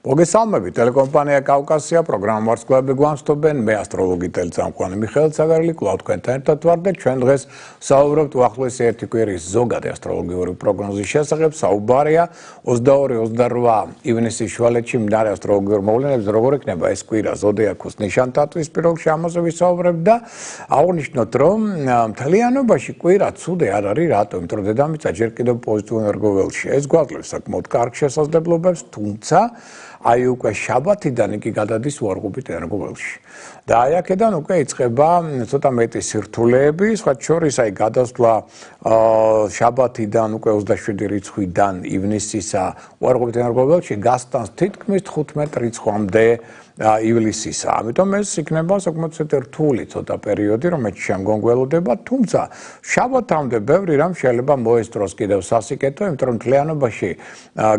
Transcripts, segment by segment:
მოგესალმებით, ტელეკომპანია კავკასია პროგრამა ვარსკვლავები გვამსთობენ, მე ასტროლოგი ტელეწამყვანი მიხეილ ცაგარელი, კვლავ თქვენთან ერთად ვარ და ჩვენ დღეს საუბრობთ უახლოესი ერთი კვირის ზოგადი ასტროლოგიური პროგნოზის შესახებ. საუბარია 22-28 ივნისის შუალედში მდინარე ასტროლოგიურ მოვლენებზე, როგორ იქნება ეს კვირა ზოდიაქოს ნიშანთათვის პირობებში ამაზე ვისაუბრებ და აღნიშნოთ, რომ მთლიანობაში კვირა ცუდი არ არის, რატომ? იმიტომ რომ დედამიწა ჯერ კიდევ პოზიტიურ ენერგოველში. ეს გვაძლევს საკმაოდ კარგ შესაძლებლობებს, თუმცა აი უკვე შაბათიდან იგი გადადის უარყოფით ენერგოველში. და აი აქედან უკვე იწყება ცოტა მეტი სირთულეები, სხვათა შორის აი გადასვლა შაბათიდან უკვე 27 რიცხვიდან ივნისისა უარყოფით ენერგოველში გასტანს თითქმის 15 რიცხვამდე ივლისისა. ამიტომ ეს იქნება საკმაოდ რთული ცოტა პერიოდი, რომელიც შემდგომ გველოდება, თუმცა შაბათამდე ბევრი რამ შეიძლება მოესწროს კიდევ სასიკეთო, იმიტომ რომ მთლიანობაში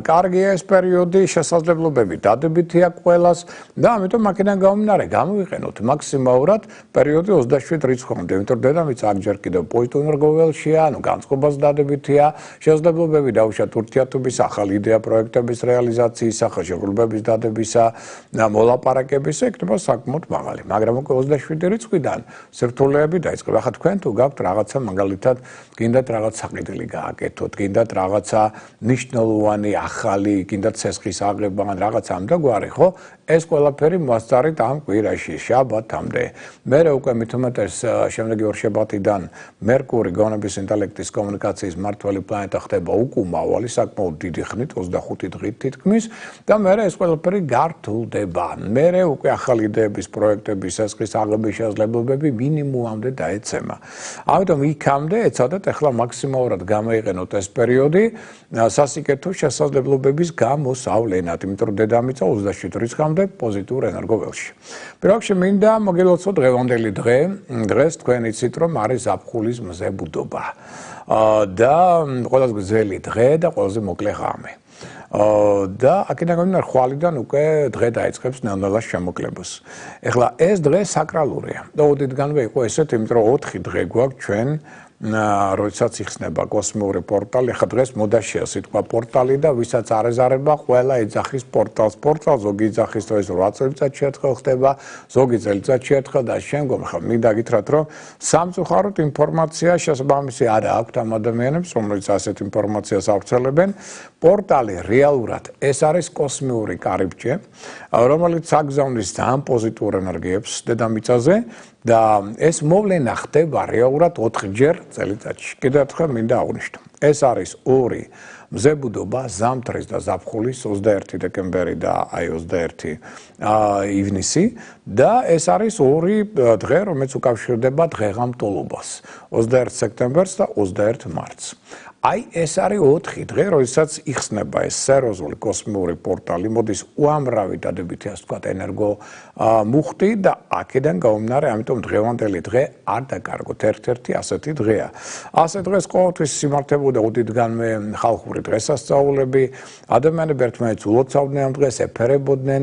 კარგია ეს პერიოდი, შესაძლებლობები დადებითია ყველას და ამიტომ აქედან გამომდინარე გამოვიყენოთ მაქსიმალურად პერიოდი 27 რიცხვამდე, იმიტომ რომ დედამიწა აქ ჯერ კიდევ პოზიტიურ ენერგოველშია, ანუ განწყობას დადებითია, შესაძლებლობები დაუშვათ ურთიერთობის ახალი იდეა პროექტების რეალიზაციის, სახელმწიფოების დადებისა და ლაპარაკების ეკნება საკმაოდ მაღალი, მაგრამ უკვე 27 რიცხვიდან სირთულეები დაიწყება. ახლა თქვენ თუ გაქვთ რაღაცა მაგალითად, გინდათ რაღაც საყიდელი გააკეთოთ, გინდათ რაღაცა მნიშვნელოვანი ახალი, გინდათ ცესხის აღება, რაღაც ამდაგვარი, ხო? ეს ყველაფერი მოასწარით ამ კვირაში, შაბათამდე. მერე უკვე მით უმეტეს შემდეგი ორ შაბათიდან მერკური გონების ინტელექტის კომუნიკაციის მმართველი პლანეტა ხდება უკუმავალი, საკმაოდ დიდი ხნით, 25 დღით თითქმის და მერე ეს ყველაფერი გართულდება. მერე უკვე ახალი იდეების, პროექტების, ცესხის აღების შესაძლებლობები მინიმუმამდე დაეცემა. ამიტომ იქამდე ეცადეთ ახლა მაქსიმალურად გამოიყენოთ ეს პერიოდი სასიკეთო შესაძლებლობების გამოსავლენად, იმიტომ რომ დედამიწა 27 რიცხვამდე პოზიტიურ ენერგოველში. პირველ რიგში მინდა მოგილოცოთ დღევანდელი დღე. დღეს თქვენ იცით, რომ არის ზაფხულის მზებუდობა და ყველაზე გრძელი დღე და ყველაზე მოკლე ღამე. და აქედან გამომდინარე ხვალიდან უკვე დღე დაიწყებს ნელ-ნელა შემოკლებას. ეხლა ეს დღე საკრალურია. და ოდითგანვე იყო ესეთ, იმიტომ რომ 4 დღე გვაქვს ჩვენ როდესაც იხსნება კოსმიური პორტალი. ახლა დღეს მოდაშია სიტყვა პორტალი და ვისაც არ ეზარება, ყველა ეძახის პორტალს. პორტალ ზოგი ეძახის თუ ეს 8 წელიწადში ერთხელ ხდება, ზოგი წელიწადში ერთხელ და შემდგომ ახლა მინდა გითხრათ, რომ სამწუხაროდ ინფორმაცია შესაბამისი არ აქვს ამ ადამიანებს, რომლებიც ასეთ ინფორმაციას ავრცელებენ. პორტალი რეალურად ეს არის კოსმიური კარიბჭე, რომელიც აგზავნის ძალიან პოზიტიურ ენერგიებს დედამიწაზე და ეს მოვლენა ხდება რეალურად 4 ჯერ წელიწადში. კიდევ ერთხელ მინდა აღვნიშნო. ეს არის 2 მზებუდობა, ზამთრის და ზაფხულის 21 დეკემბერი და აი 21 ივნისი და ეს არის 2 დღე, რომელიც უკავშირდება დღეღამტოლობას, 21 სექტემბერს და 21 მარტს. აი ეს არის 4 დღე, როდესაც იხსნება ეს სერიოზული კოსმიური პორტალი, მოდის უამრავი დადებითი, ასე ვთქვათ, ენერგო მუხტი და აქედან გამომდინარე, ამიტომ დღევანდელი დღე არ დაკარგოთ, ერთ-ერთი ასეთი დღეა. ასე დღეს ყოველთვის სიმართებოდა ოდითგანვე ხალხური დღესასწაულები, ადამიანები ერთმანეთს ულოცავდნენ ამ დღეს, ეფერებოდნენ,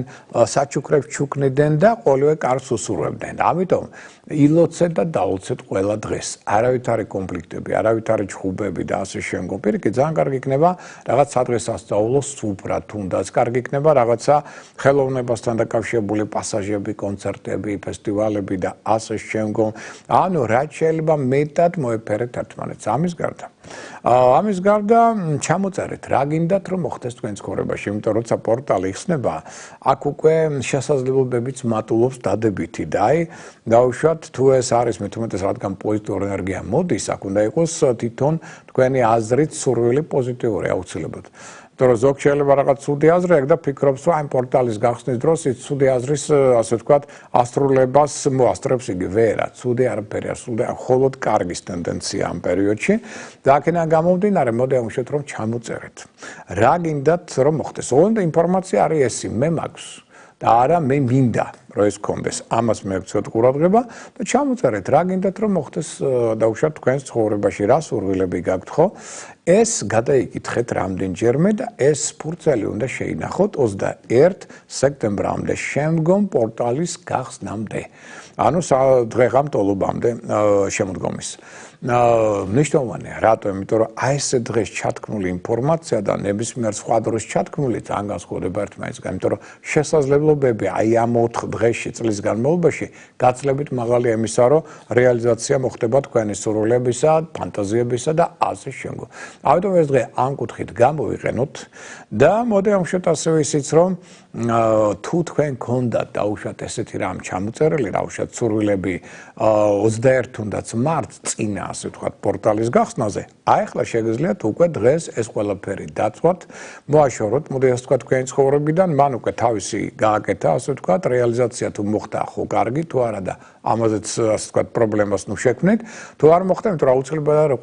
საჩუქრებს ჩუქნიდნენ და ყოველივე კარგს უსურვებდნენ. ამიტომ ილოცეთ და დაულოცეთ ყველა დღეს. არავით არის კონფლიქტები, არავით არის ჩხუბები და ასე შემდგომ. პირიქით, ძალიან კარგი იქნება რაღაც სადღესასწაულო სუფრა, თუნდაც კარგი იქნება რაღაცა ხელოვნებასთან დაკავშირებული პასაჟები, კონცერტები, ფესტივალები და ასე შემდგომ. ანუ რაც შეიძლება მეტად მოეფერეთ ერთმანეთს. ამის გარდა ჩამოწერეთ რა გინდათ რომ მოხდეს თქვენ ცხოვრებაში, იმიტომ როცა პორტალი იხსნება, აქ უკვე შესაძლებლობებიც მატულობს დადებითი და აი დაუშვათ თუ ეს არის მით უმეტეს რადგან პოზიტიური ენერგია მოდის, აქ უნდა იყოს თვითონ თქვენი აზრით სურვილი პოზიტიური აუცილებლად. Τώρα ზოგ შეიძლება რაღაც ცუდი აზრი აქვს და ფიქრობს, რომ ამ პორტალის გახსნის დროს ის ცუდი აზრის, ასე ვთქვათ, ასრულებას მოასწრებს იგი. ვერა, ცუდი არაფერი არ სულ და მხოლოდ კარგის ტენდენცია ამ პერიოდში. და აქედან გამომდინარე, მოდი ამშვიდ რომ ჩამოწერეთ. რა გინდათ რომ მოხდეს? ოღონდ ინფორმაცია არის ესი, მე მაქვს და არა მე მინდა. რომ ეს გქონდეს. ამას მიაქცევთ ყურადღება და ჩამოწერეთ რა გინდათ რომ მოხდეს დაუშვათ თქვენს ცხოვრებაში, რა სურვილები გაქვთ ხო? ეს გადაიკითხეთ რამდენჯერმე და ეს ფურცელი უნდა შეინახოთ 21 სექტემბრამდე შემდგომ პორტალის გახსნამდე. ანუ დღეღამ ტოლობამდე შემოდგომის. მნიშვნელოვანია, რატო? იმიტომ რომ აი ეს დღეს ჩათქმული ინფორმაცია და ნებისმიერ სხვა დროს ჩათქმული ძალიან განსხვავდება ერთმანეთისგან, იმიტომ რომ შესაძლებლობები აი ამ 4 დღეში წლის განმავლობაში გაცილებით მაღალია იმისა, რომ რეალიზაცია მოხდება თქვენი სურვილებისა, ფანტაზიებისა და ასე შემდგომ. ამიტომ ეს დღე ამ კუთხით გამოვიყენოთ და მოდი ამშვიდ ასევე ისიც რომ თუ თქვენ გქონდათ დაუშვათ ესეთი რამ ჩამოწერილი, დაუშვათ სურვილები 21 თუნდაც მარტს წინა ასე ვთქვათ პორტალის გახსნაზე, აი ახლა შეგიძლიათ უკვე დღეს ეს ყველაფერი დაწვათ, მოაშოროთ, მოდი ასე ვთქვათ თქვენი ცხოვრებიდან, მან უკვე თავისი გააკეთა ასე ვთქვათ, რეალიზაცია თუ მოხდა ხო კარგი, თუ არა და ამაზეც ასე ვთქვათ პრობლემას ნუ შექმნით, თუ არ მოხდა, იმიტომ რომ აუცილებელია რომ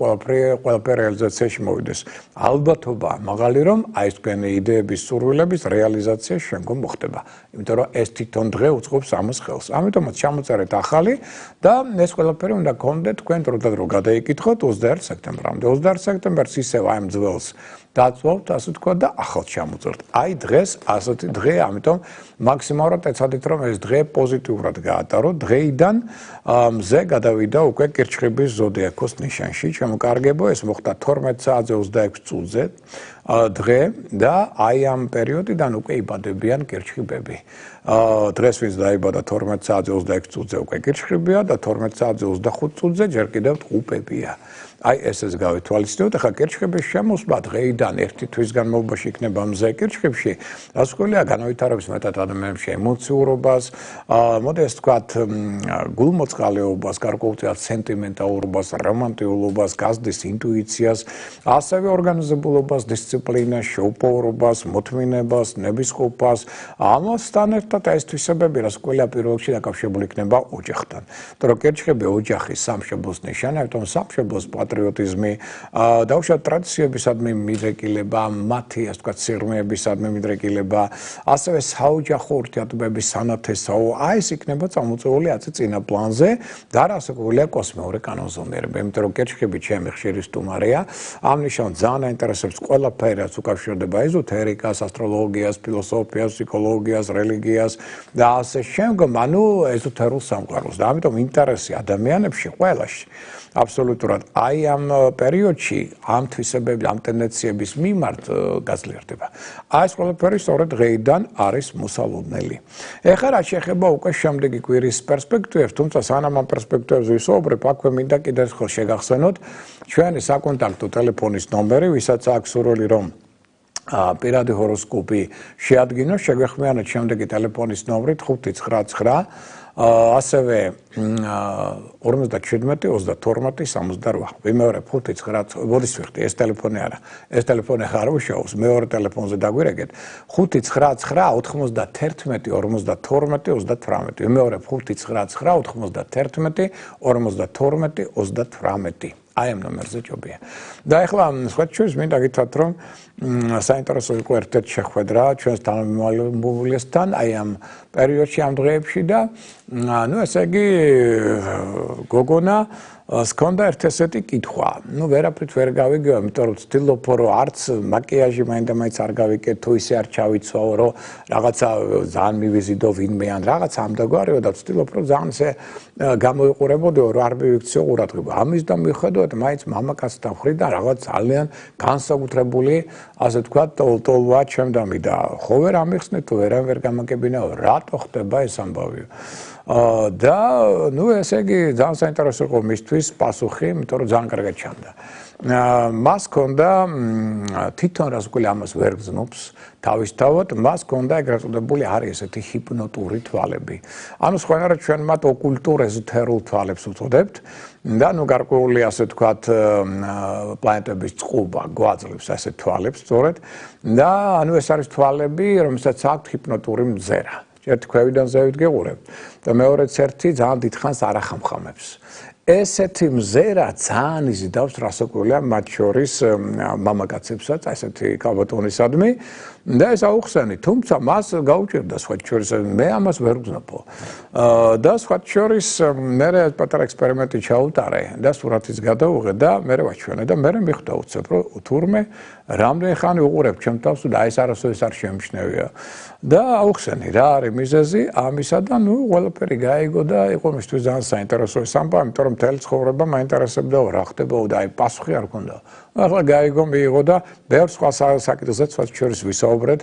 ყველაფერი რეალიზაციაში მოვიდეს. ალბათობა მაღალი რომ აი ეს თქვენი იდეების, სურვილების რეალიზაცია შემდგომ მოხდება. იმიტომ რომ ეს თვითონ დღე უწყობს ამას ხელს. ამიტომაც ჩამოწერეთ ახალი და ეს ყველაფერი უნდა გქონდეთ თქვენ დროდადრო გადაიკითხოთ 21 სექტემბრამდე. 21 სექტემბერს ისევ აი ამ ძველს დაწვავთ, ასე ვთქვათ და ახალ ჩამოწერთ. აი დღეს ასეთი დღეა, ამიტომ მაქსიმალურად ეცადეთ რომ ეს დღე პოზიტიურად გაატაროთ. დღეიდან მზე გადავიდა უკვე კირჩხიბის ზოდიაქოს ნიშანში. შემოკარგებო, ეს მოხდა 12 საათზე 26 წუთზე დღე და აი ამ პერიოდიდან უკვე იბადებიან კირჩხიბები. დღეს ვინც დაიბადა 12 საათზე 26 წუთზე უკვე კირჩხიბია და 12 საათზე 25 წუთზე ჯერ კიდევ ტყუპებია. აი ესეც გავითვალისწინოთ. ახლა კირჩხიბის შემოსვლა დღეიდან 1 თვის განმავლობაში იქნება მზე კირჩხიბში. დასკვნელია განავითარებს მეტად ადამიანებში ემოციურობას, მოდი ასე ვთქვათ, გულმოწყალეობას, გარკვეულწილად სენტიმენტალურობას, რომანტიულობას, გაზრდის ინტუიციას, ასევე ორგანიზებულობას, დისციპლინას, შეუპოვრობას, მოთმინებას, ნებისყოფას. ამასთან ერთად ეს თვისებები დასკვნელია პირველ რიგში დაკავშირებული იქნება ოჯახთან. იმიტომ რომ კირჩხიბი ოჯახის სამშობლოს ნიშანია, ამიტომ სამშობლოს პატრიოტიზმი, დაუშვათ ტრადიციებისადმი მიდრეკილება, მათი ასე ვთქვათ სიღრმეებისადმი მიდრეკილება, ასევე საოჯახო ურთიერთობების სანათესაო, აი ეს იქნება წამოწეული აწი წინა პლანზე და რასაკვირველია კოსმიური კანონზომიერება. იმიტომ რომ კირჩხიბი ჩემი ხშირი სტუმარია, ამ ნიშნავს ძალიან აინტერესებს ყველაფერი, რაც უკავშირდება ეზოთერიკას, ასტროლოგიას, ფილოსოფიას, ფსიქოლოგიას, რელიგიას და ასე შემდგომ, ანუ ეზოთერულ სამყაროს. და ამიტომ ინტერესი ადამიანებში ყველაში აბსოლუტურად აი ამ პერიოდში ამ თვისებების, ამ ტენდენციების მიმართ გაძლიერდება. აი ეს ყველაფერი სწორედ დღეიდან არის მოსალოდნელი. ეხლა რა შეეხება უკვე შემდეგი კვირის პერსპექტივებს, თუმცა სანამ ამ პერსპექტივებზე ვისაუბრებ, აქვე მინდა კიდევ ერთხელ შეგახსენოთ ჩვენი საკონტაქტო ტელეფონის ნომერი, ვისაც აქვს სურვილი რომ პირადი ჰოროსკოპი შეადგინოს, შეგვეხმიანოთ შემდეგი ტელეფონის ნომრით 599 ასევე 57 32 68. ვიმეორებ 599, მოდის ვიხდი, ეს ტელეფონი არა. ეს ტელეფონი ხარ უშაობს, მეორე ტელეფონზე დაგვირეკეთ 599 91 52 38. ვიმეორებ 599 91 52 38. აი ამ ნომერზე ჯობია. და ახლა სხვათა მინდა გითხრათ რომ საინტერესო იყო ერთ-ერთი შეხვედრა ჩვენს თანამემამულესთან აი ამ პერიოდში ამ დღეებში და ну ესე იგი გოგონა სქონდა ერთ ესეთი კითხვა. ну ვერაფრით ვერ გავიგებ, იმიტომ რომ ვცდილობ რომ არც მაკიაჟი მაინდა-მაინც არ გავიკეთო, თუ ისე არ ჩავიცვაო, რომ რაღაცა ძალიან მივიზიდო ვინმე ან რაღაც ამდაგვარიო და ვცდილობ რომ ძალიან ესე გამოიყურებოდეო, რომ არ მივიქციო ყურადღება. ამის და მიხედავთ მაინც მამაკაცთან მხრიდან რაღაც ძალიან განსაკუთრებული ასე ვთქვათ ტოლტოლვა ჩემდამი და ხო ვერ ამიხსნით, თუ ვერ გამაკებინაო, რატო ხდება ეს ამბავი. და ну ესე იგი ძალიან საინტერესო იყო მისთვის პასუხი, იმიტომ რომ ძალიან კარგად ჩანდა. მას ჰქონდა თვითონ რასკვილი ამას ვერ გზნობს თავისთავად, მას ჰქონდა ეგრეთ წოდებული არის ესეთი ჰიპნოტური თვალები. ანუ სხვანაირად ჩვენ მათ ოკულტურ ეზოთერულ თვალებს ვუწოდებთ და ну გარკვეული ასე ვთქვათ პლანეტების წყობა გვაძლევს ასეთ თვალებს სწორედ და ანუ ეს არის თვალები, რომელსაც აქვთ ჰიპნოტური მზერა. ერთი ქვევიდან ზევით გეყურებთ და მეორეც ერთი ძალიან დიდხანს არ ახამხამებს. ესეთი მზერა ძალიან იზიდავს რასაკვირველია მათ შორის მამაკაცებსაც, ესეთი კალბატონისადმი და ეს აუხსენი, თუმცა მას გაუჭირდა სხვა შორის მე ამას ვერ ვგზნობო. და სხვა შორის მე პატარა ექსპერიმენტი ჩაუტარე და სურათიც გადავუღე და მე ვაჩვენე და მე მიხვდა უცებ რომ თურმე რამდენი ხანი უყურებ ჩემ თავს და ეს არასოდეს არ შემჩნევია. და აუხსენი რა არის მიზეზი ამისა და ნუ ყველაფერი გაიგო და იყო მისთვის ძალიან საინტერესო სამბა, იმიტომ რომ მთელი ცხოვრება მაინტერესებდა რა ხდებოდა და აი პასუხი არ ქონდა. ახლა გაიგო მიიღო და ბევრ სხვა საკითხზეც სხვა შორის ვისაუბრეთ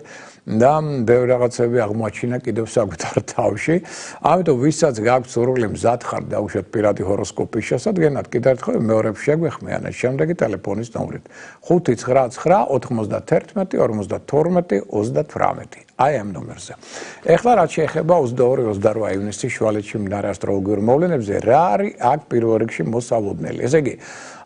და ბევრ რაღაცები აღმოაჩინა კიდევ საკუთარ თავში. ამიტომ ვისაც გაქვთ სურვილი მზად ხარ დაუშვათ პირადი ჰოროსკოპის შესადგენად, კიდევ ერთხელ მეორებს შეგვეხმიანეთ შემდეგი ტელეფონის ნომრით 599 52 აი ამ ნომერზე. ეხლა რაც შეეხება 22-28 ივნისის შუალედში მდინარე ასტროლოგიურ მოვლენებზე, რა არის აქ პირველ რიგში მოსალოდნელი? ესე იგი,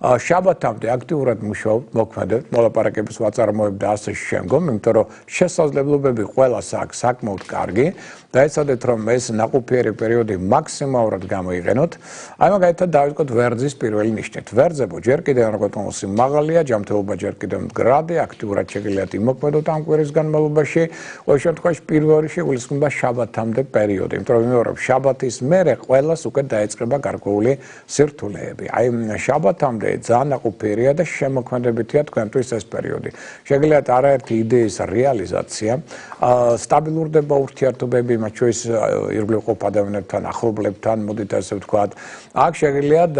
შაბათამდე აქტიურად მუშაობთ, მოქმედებთ, მოლაპარაკებებს ვაწარმოებთ და ასე შემდგომ, იმიტომ რომ შესაძლებლობები ყველას აქვს საკმაოდ კარგი და ეცადეთ რომ ეს ნაყოფიერი პერიოდი მაქსიმალურად გამოიყენოთ. აი მაგალითად დავიწყოთ ვერძის პირველი ნიშნით. ვერძებო ჯერ კიდევ რეგოტონუსი მაღალია, ჯანმრთელობა ჯერ კიდევ მდგრადი, აქტიურად შეგიძლიათ იმოქმედოთ ამ კვირის განმავლობაში. ყოველ შემთხვევაში პირველ რიგში გულისხმობა შაბათამდე პერიოდი, იმიტომ რომ ვიმეორებ შაბათის მერე ყველას უკვე დაიწყება გარკვეული სირთულეები. აი შაბათამდე ძალიან ნაყოფიერია და შემოქმედებითია თქვენთვის ეს პერიოდი. შეგიძლიათ არაერთი იდეის რეალიზაცია, სტაბილურდება ურთიერთობები მათ შორის ირგვლივ ყოფ ადამიანებთან, ახლობლებთან, მოდით ასე ვთქვათ. აქ შეგიძლიათ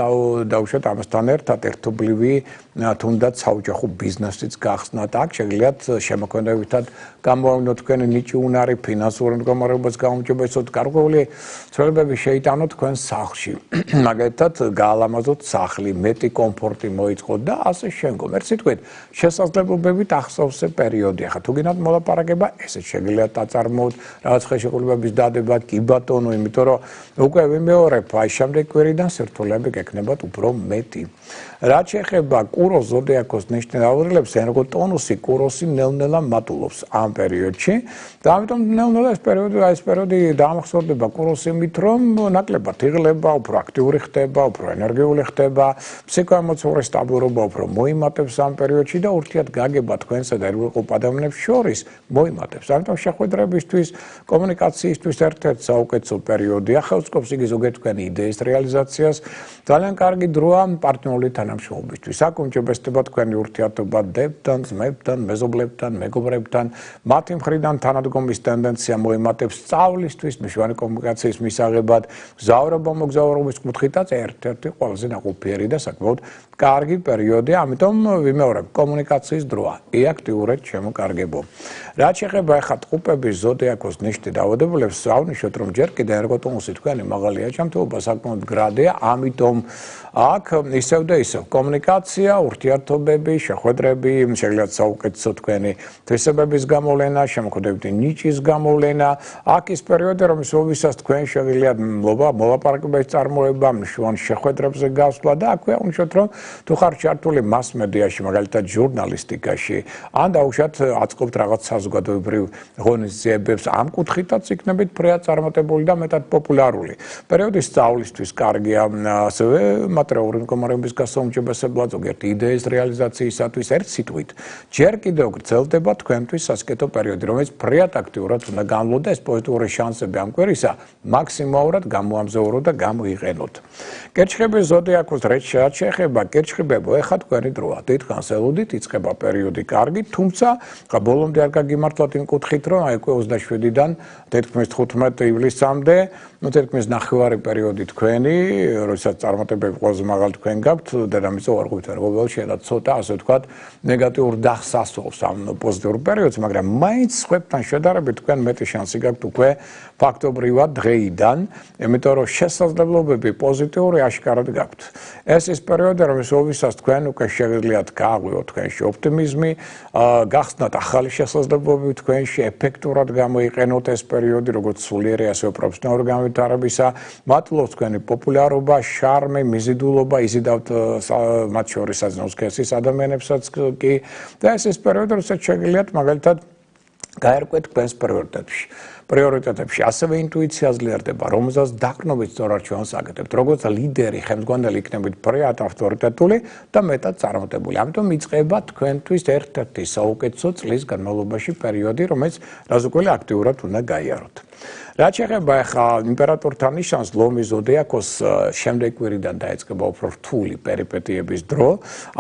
დავუშვათ ამასთან ერთად ერთობლივი თუნდაც საოჯახო ბიზნესიც გახსნათ. აქ შეგიძლიათ შემოქმედებითად გამოავნოთ თქვენი ნიჭი უნარი, ფინანსურ მდგომარეობას გაუმჯობესოთ, გარკვეული ცვლილებები შეიტანოთ თქვენ სახლში. მაგალითად გაალამაზოთ სახლი, მეტი კომფორტი მოიწყოთ და ასე შემდგომ. ერთ სიტყვით, შესაძლებლობებით ახსოვსე პერიოდი. ახლა თუ გინდათ მოლაპარაკება, ესეც შეგიძლიათ აწარმოოთ, რაღაც ხელშეკრულებების დადება, კი ბატონო, იმიტომ რომ უკვე ვიმეორებ, აი შემდეგ კვირიდან სირთულეები გექნებათ უფრო მეტი. რაც შეეხება კუროს ზოდიაქოს ნიშნულებს, ენერგოტონუსი კუროსი ნელ-ნელა მატულობს ამ პერიოდში და ამიტომ ნელ-ნელა ეს პერიოდი დაამახსოვრდება კუროს იმით, რომ ნაკლებად იღლება, უფრო აქტიური ხდება, უფრო ენერგიული ხდება, ფსიქოემოციური სტაბილურობა უფრო მოიმატებს ამ პერიოდში და ურთიერთგაგება თქვენსა და ირგვლივ ადამიანებს შორის მოიმატებს. ამიტომ შეხვედრებისთვის, კომუნიკაციისთვის ერთ-ერთი საუკეთესო პერიოდია, ხელსკობს იგი ზოგიერთ თქვენი იდეის რეალიზაციას. ძალიან კარგი დროა პარტნიორული თანამშრომლობისთვის. აქ უმჯობესდება თქვენი ურთიერთობა დებთან, ძმებთან, მეზობლებთან, მეგობრებთან. მათი მხრიდან თანადგომის ტენდენცია მოიმატებს სწავლისთვის, მშვენი კომუნიკაციის მისაღებად, მოგზაურობის კუთხითაც ერთ-ერთი ყველაზე ნაყოფიერი და საკმაოდ კარგი პერიოდია, ამიტომ ვიმეორებ კომუნიკაციის დროა. აქტიურად შემოკარგებო. რაც შეეხება ახლა ტყუპების ზოდიაქოს ნიშნით დაავადებულებს, ავნიშნოთ რომ ჯერ კიდევ ენერგოტონუსი თქვენი მაღალია, ჯანმრთელობა საკმაოდ მდგრადია, ამიტომ აქ ისევ და ისევ კომუნიკაცია, ურთიერთობები, შეხვედრები, შეგიძლიათ საუკეთესო თქვენი თვისებების გამოვლენა, შემოქმედებითი ნიჭის გამოვლენა. აქ ის პერიოდი, რომ ვისაც თქვენ შეგიძლიათ მოლაპარაკებების წარმოება, მშვენ შეხვედრებზე გასვლა და აქვე აღვნიშნოთ რომ თუ ხარ ჩართული მასმედიაში, მაგალითად ჟურნალისტიკაში, ან დაუშვათ აწყობთ რაღაც საზოგადოებრივ ღონისძიებებს, ამ კუთხითაც იქნებით ფრეად წარმატებული და მეტად პოპულარული. პერიოდი სწავლისთვის კარგია, ასევე მატერიალური მდგომარეობის გასაუმჯობესებლად, ზოგიერთ იდეის რეალიზაციისათვის. ერთ სიტყვით, ჯერ კიდევ გრძელდება თქვენთვის სასკეთო პერიოდი, რომელიც ფრეად აქტიურად უნდა განვლო და ეს პოზიტიური შანსები ამ კვირისა მაქსიმალურად გამოამზაუროთ და გამოიყენოთ. კერჩხების ზოდიაქოს რაც შეეხება კერჩხებებო, ეხლა თქვენი დროა. დიდხანს ელოდით იწყება პერიოდი კარგი, თუმცა ბოლომდე არ გაგიმართლოთ იმ კუთხით, რომ აი უკვე 27-დან თითქმის 15 ივლისამდე, თითქმის ნახევარი პერიოდი თქვენი, როდესაც წარმატებები ყველაზე მაღალი თქვენ გაქვთ, დედამიწა უარყოფით ვერ ყოველში და ცოტა ასე ვთქვათ, ნეგატიურ დახს ასწავლს ამ პოზიტიურ პერიოდს, მაგრამ მაინც სხვებთან შედარებით თქვენ მეტი შანსი გაქვთ უკვე ფაქტობრივად დღეიდან, იმიტომ რომ შესაძლებლობები პოზიტიური აშკარად გაქვთ. ეს ის პერიოდი, რომელსაც თქვენ უკვე შეგიძლიათ გააღვიოთ თქვენში ოპტიმიზმი, გახსნათ ახალი შესაძლებლობები თქვენში, ეფექტურად გამოიყენოთ ეს პერიოდი, როგორც სულიერი, ასევე პროფესიონალური განვითარებისა, მატულობს თქვენი პოპულარობა, შარმი, მიზიდულობა, იზიდავთ მათ შორის საცნო სქესის ადამიანებსაც კი და ეს ის პერიოდი, როცა შეგიძლიათ მაგალითად გაერკვეთ თქვენს პრიორიტეტებში ასევე ინტუიცია ძლიერდება, რომელზეც დაყრდნობით სწორ არჩევანს აკეთებთ, როგორც ლიდერი, ხელმძღვანელი იქნებით ფრიად ავტორიტეტული და მეტად წარმატებული. ამიტომ იწყება თქვენთვის ერთ-ერთი საუკეთესო წლის განმავლობაში პერიოდი, რომელიც რაზუკველი აქტიურად უნდა გაიაროთ. რაც შეეხება ახლა იმპერატორთან ნიშანს ლომის ზოდიაქოს შემდეგ კვირიდან დაიწყება უფრო რთული პერიპეტიების დრო,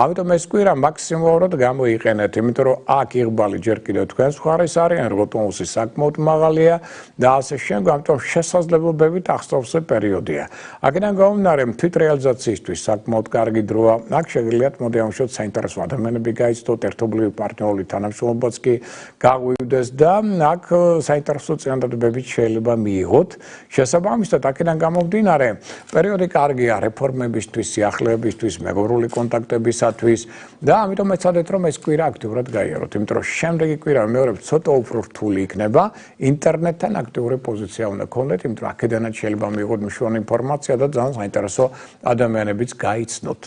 ამიტომ ეს კვირა მაქსიმალურად გამოიყენეთ, იმიტომ რომ აქ იღბალი ჯერ კიდევ თქვენს მხარეს არის, ერგოტონუსი საკმაოდ მაღალია და ასე შემდგომ, ამიტომ შესაძლებლობებით აღსავსე პერიოდია. აქედან გამომდინარე, თვითრეალიზაციისთვის საკმაოდ კარგი დროა. აქ შეგიძლიათ მოდი ამშვიდ საინტერესო ადამიანები გაიცნოთ, ერთობლივი პარტნიორული თანამშრომლობაც კი გაგვივდეს და აქ საინტერესო წინადადებებით შეიძლება მიიღოთ. შესაბამისად, აქედან გამომდინარე, პერიოდი კარგია რეფორმებისთვის, სიახლეებისთვის, მეგობრული კონტაქტებისათვის და ამიტომ ეცადეთ, რომ ეს კვირა აქტიურად გაიაროთ, იმიტომ რომ შემდეგი კვირა მეორე ცოტა უფრო რთული იქნება, ინტერნეტთან აქტიური პოზიცია უნდა გქონდეთ, იმიტომ რომ აქედანაც შეიძლება მიიღოთ მნიშვნელოვანი ინფორმაცია და ძალიან საინტერესო ადამიანებიც გაიცნოთ.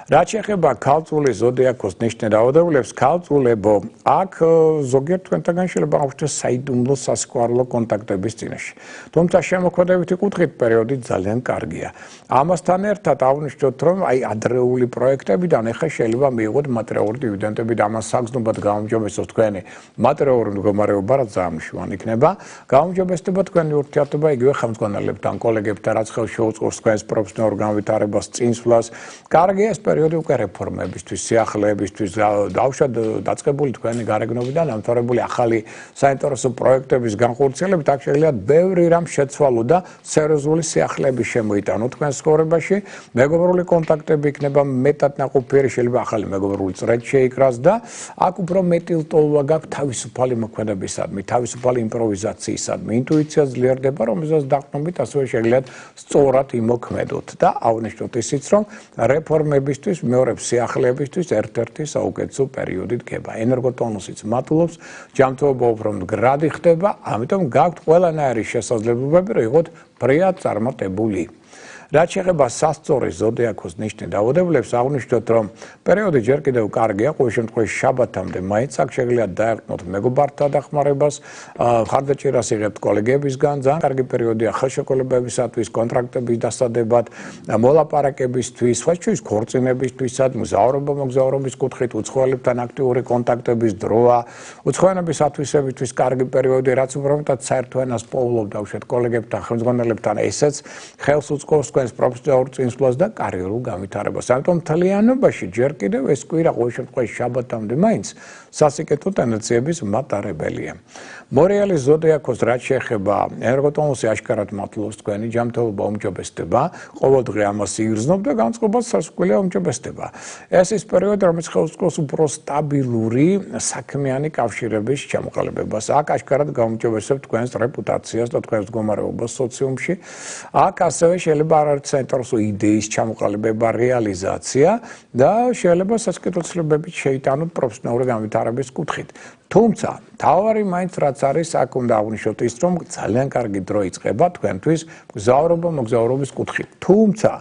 რაც შეეხება ქალწულის ზოდიაქოს ნიშნე დაავადებულებს, ქალწულებო, აქ ზოგიერთ თქვენთაგან შეიძლება აღვნიშნოს საიდუმლო სასიყვარულო კონტაქტების წინაშე. თუმცა შემოქმედებითი კუთხით პერიოდი ძალიან კარგია. ამასთან ერთად აღვნიშნოთ, რომ ადრეული პროექტებიდან ახლა შეიძლება მიიღოთ მატერიალური დივიდენდები და ამას საგრძნობად გაუმჯობესოთ თქვენი მატერიალური მდგომარეობა, რაც ძალიან მნიშვნელოვანი იქნება. გაუმჯობესდება თქვენი ურთიერთობა იგივე ხელმძღვანელებთან, კოლეგებთან, რაც ხელს შეუწყობს თქვენს პროფესიონალურ განვითარებას, წინსვლას. კარგია ეს პერიოდი უკვე რეფორმებისთვის, სიახლეებისთვის, დავუშვათ დაწყებული თქვენი გარეგნობიდან დამთავრებული ახალი საინტერესო პროექტების განხორციელებით, აქ შეიძლება ბევრი რამ შეცვალო და სერიოზული სიახლეები შემოიტანო თქვენს ცხოვრებაში. მეგობრული კონტაქტები იქნება მეტად ნაყოფიერი, შეიძლება ახალი მეგობრული წრეც შეიკრას და აქ უფრო მეტი ლტოლვა გაქვთ თავისუფალი მოქმედებისადმი, თავისუფალი იმპროვიზაციისადმი, ინტუიცია ძლიერდება, რომელზეც დაყრდნობით ასევე შეგიძლიათ სწორად იმოქმედოთ და აღვნიშნოთ ისიც, რომ რეფორმებისთვის, მეორე სიახლეებისთვის ერთ-ერთი საუკეთესო პერიოდი დგება. ენერგოტონუსიც მატულობს, ჯანმრთელობა უფრო მდგრადი ხდება, ამიტომ გაქვთ ყველანაირი შესაძლებლობები, რომ იყოთ ფრიად წარმატებული. რაც შეეხება სასწორის ზოდიაქოს ნიშნე დაავადებულებს, აღვნიშნოთ, რომ პერიოდი ჯერ კიდევ კარგია, ყოველ შემთხვევაში შაბათამდე მაინც აქ შეგიძლიათ დაეყრდნოთ მეგობართა დახმარებას, მხარდაჭერას იღებთ კოლეგებისგან, ძალიან კარგი პერიოდია ხელშეკრულებებისათვის, კონტრაქტების დასადებად, მოლაპარაკებისთვის, სხვა შორის ქორწინებისთვისაც, მოგზაურობის კუთხით, უცხოელებთან აქტიური კონტაქტების დროა, უცხოენების ათვისებისთვის კარგი პერიოდი, რაც უფრო მეტად საერთო ენას პოულობ დავუშვათ კოლეგებთან, ხელმძღვანელებთან, ესეც ხელს უწყობს თქვენს პროფესიონალურ წინსვლას და კარიერულ განვითარებას. ამიტომ მთლიანობაში ჯერ კიდევ ეს კვირა ყოველ შემთხვევაში შაბათამდე მაინც სასიკეთო ტენდენციების მატარებელია. მორიალის ზოდიაქოს რაც შეეხება ენერგოტონუსი აშკარად მატულობს თქვენი ჯანმრთელობა უმჯობესდება, ყოველდღე ამას იგრძნობ და განწყობას სასუქველია უმჯობესდება. ეს ის პერიოდი, რომელიც ხელს უწყობს უფრო სტაბილური საქმიანი კავშირების ჩამოყალიბებას. აქ აშკარად გაუმჯობესებთ თქვენს რეპუტაციას და თქვენს მდგომარეობას სოციუმში. აქ ასევე შეიძლება არაერთი საინტერესო იდეის ჩამოყალიბება, რეალიზაცია და შეიძლება სასიკეთო ცვლილებებით შეიტანოთ პროფესიონალური განვითარების კუთხით. თუმცა, თავარი მაინც რაც არის, აქ უნდა აღვნიშნოთ ის, რომ ძალიან კარგი დრო იწყება თქვენთვის მოგზაურობის კუთხით. თუმცა,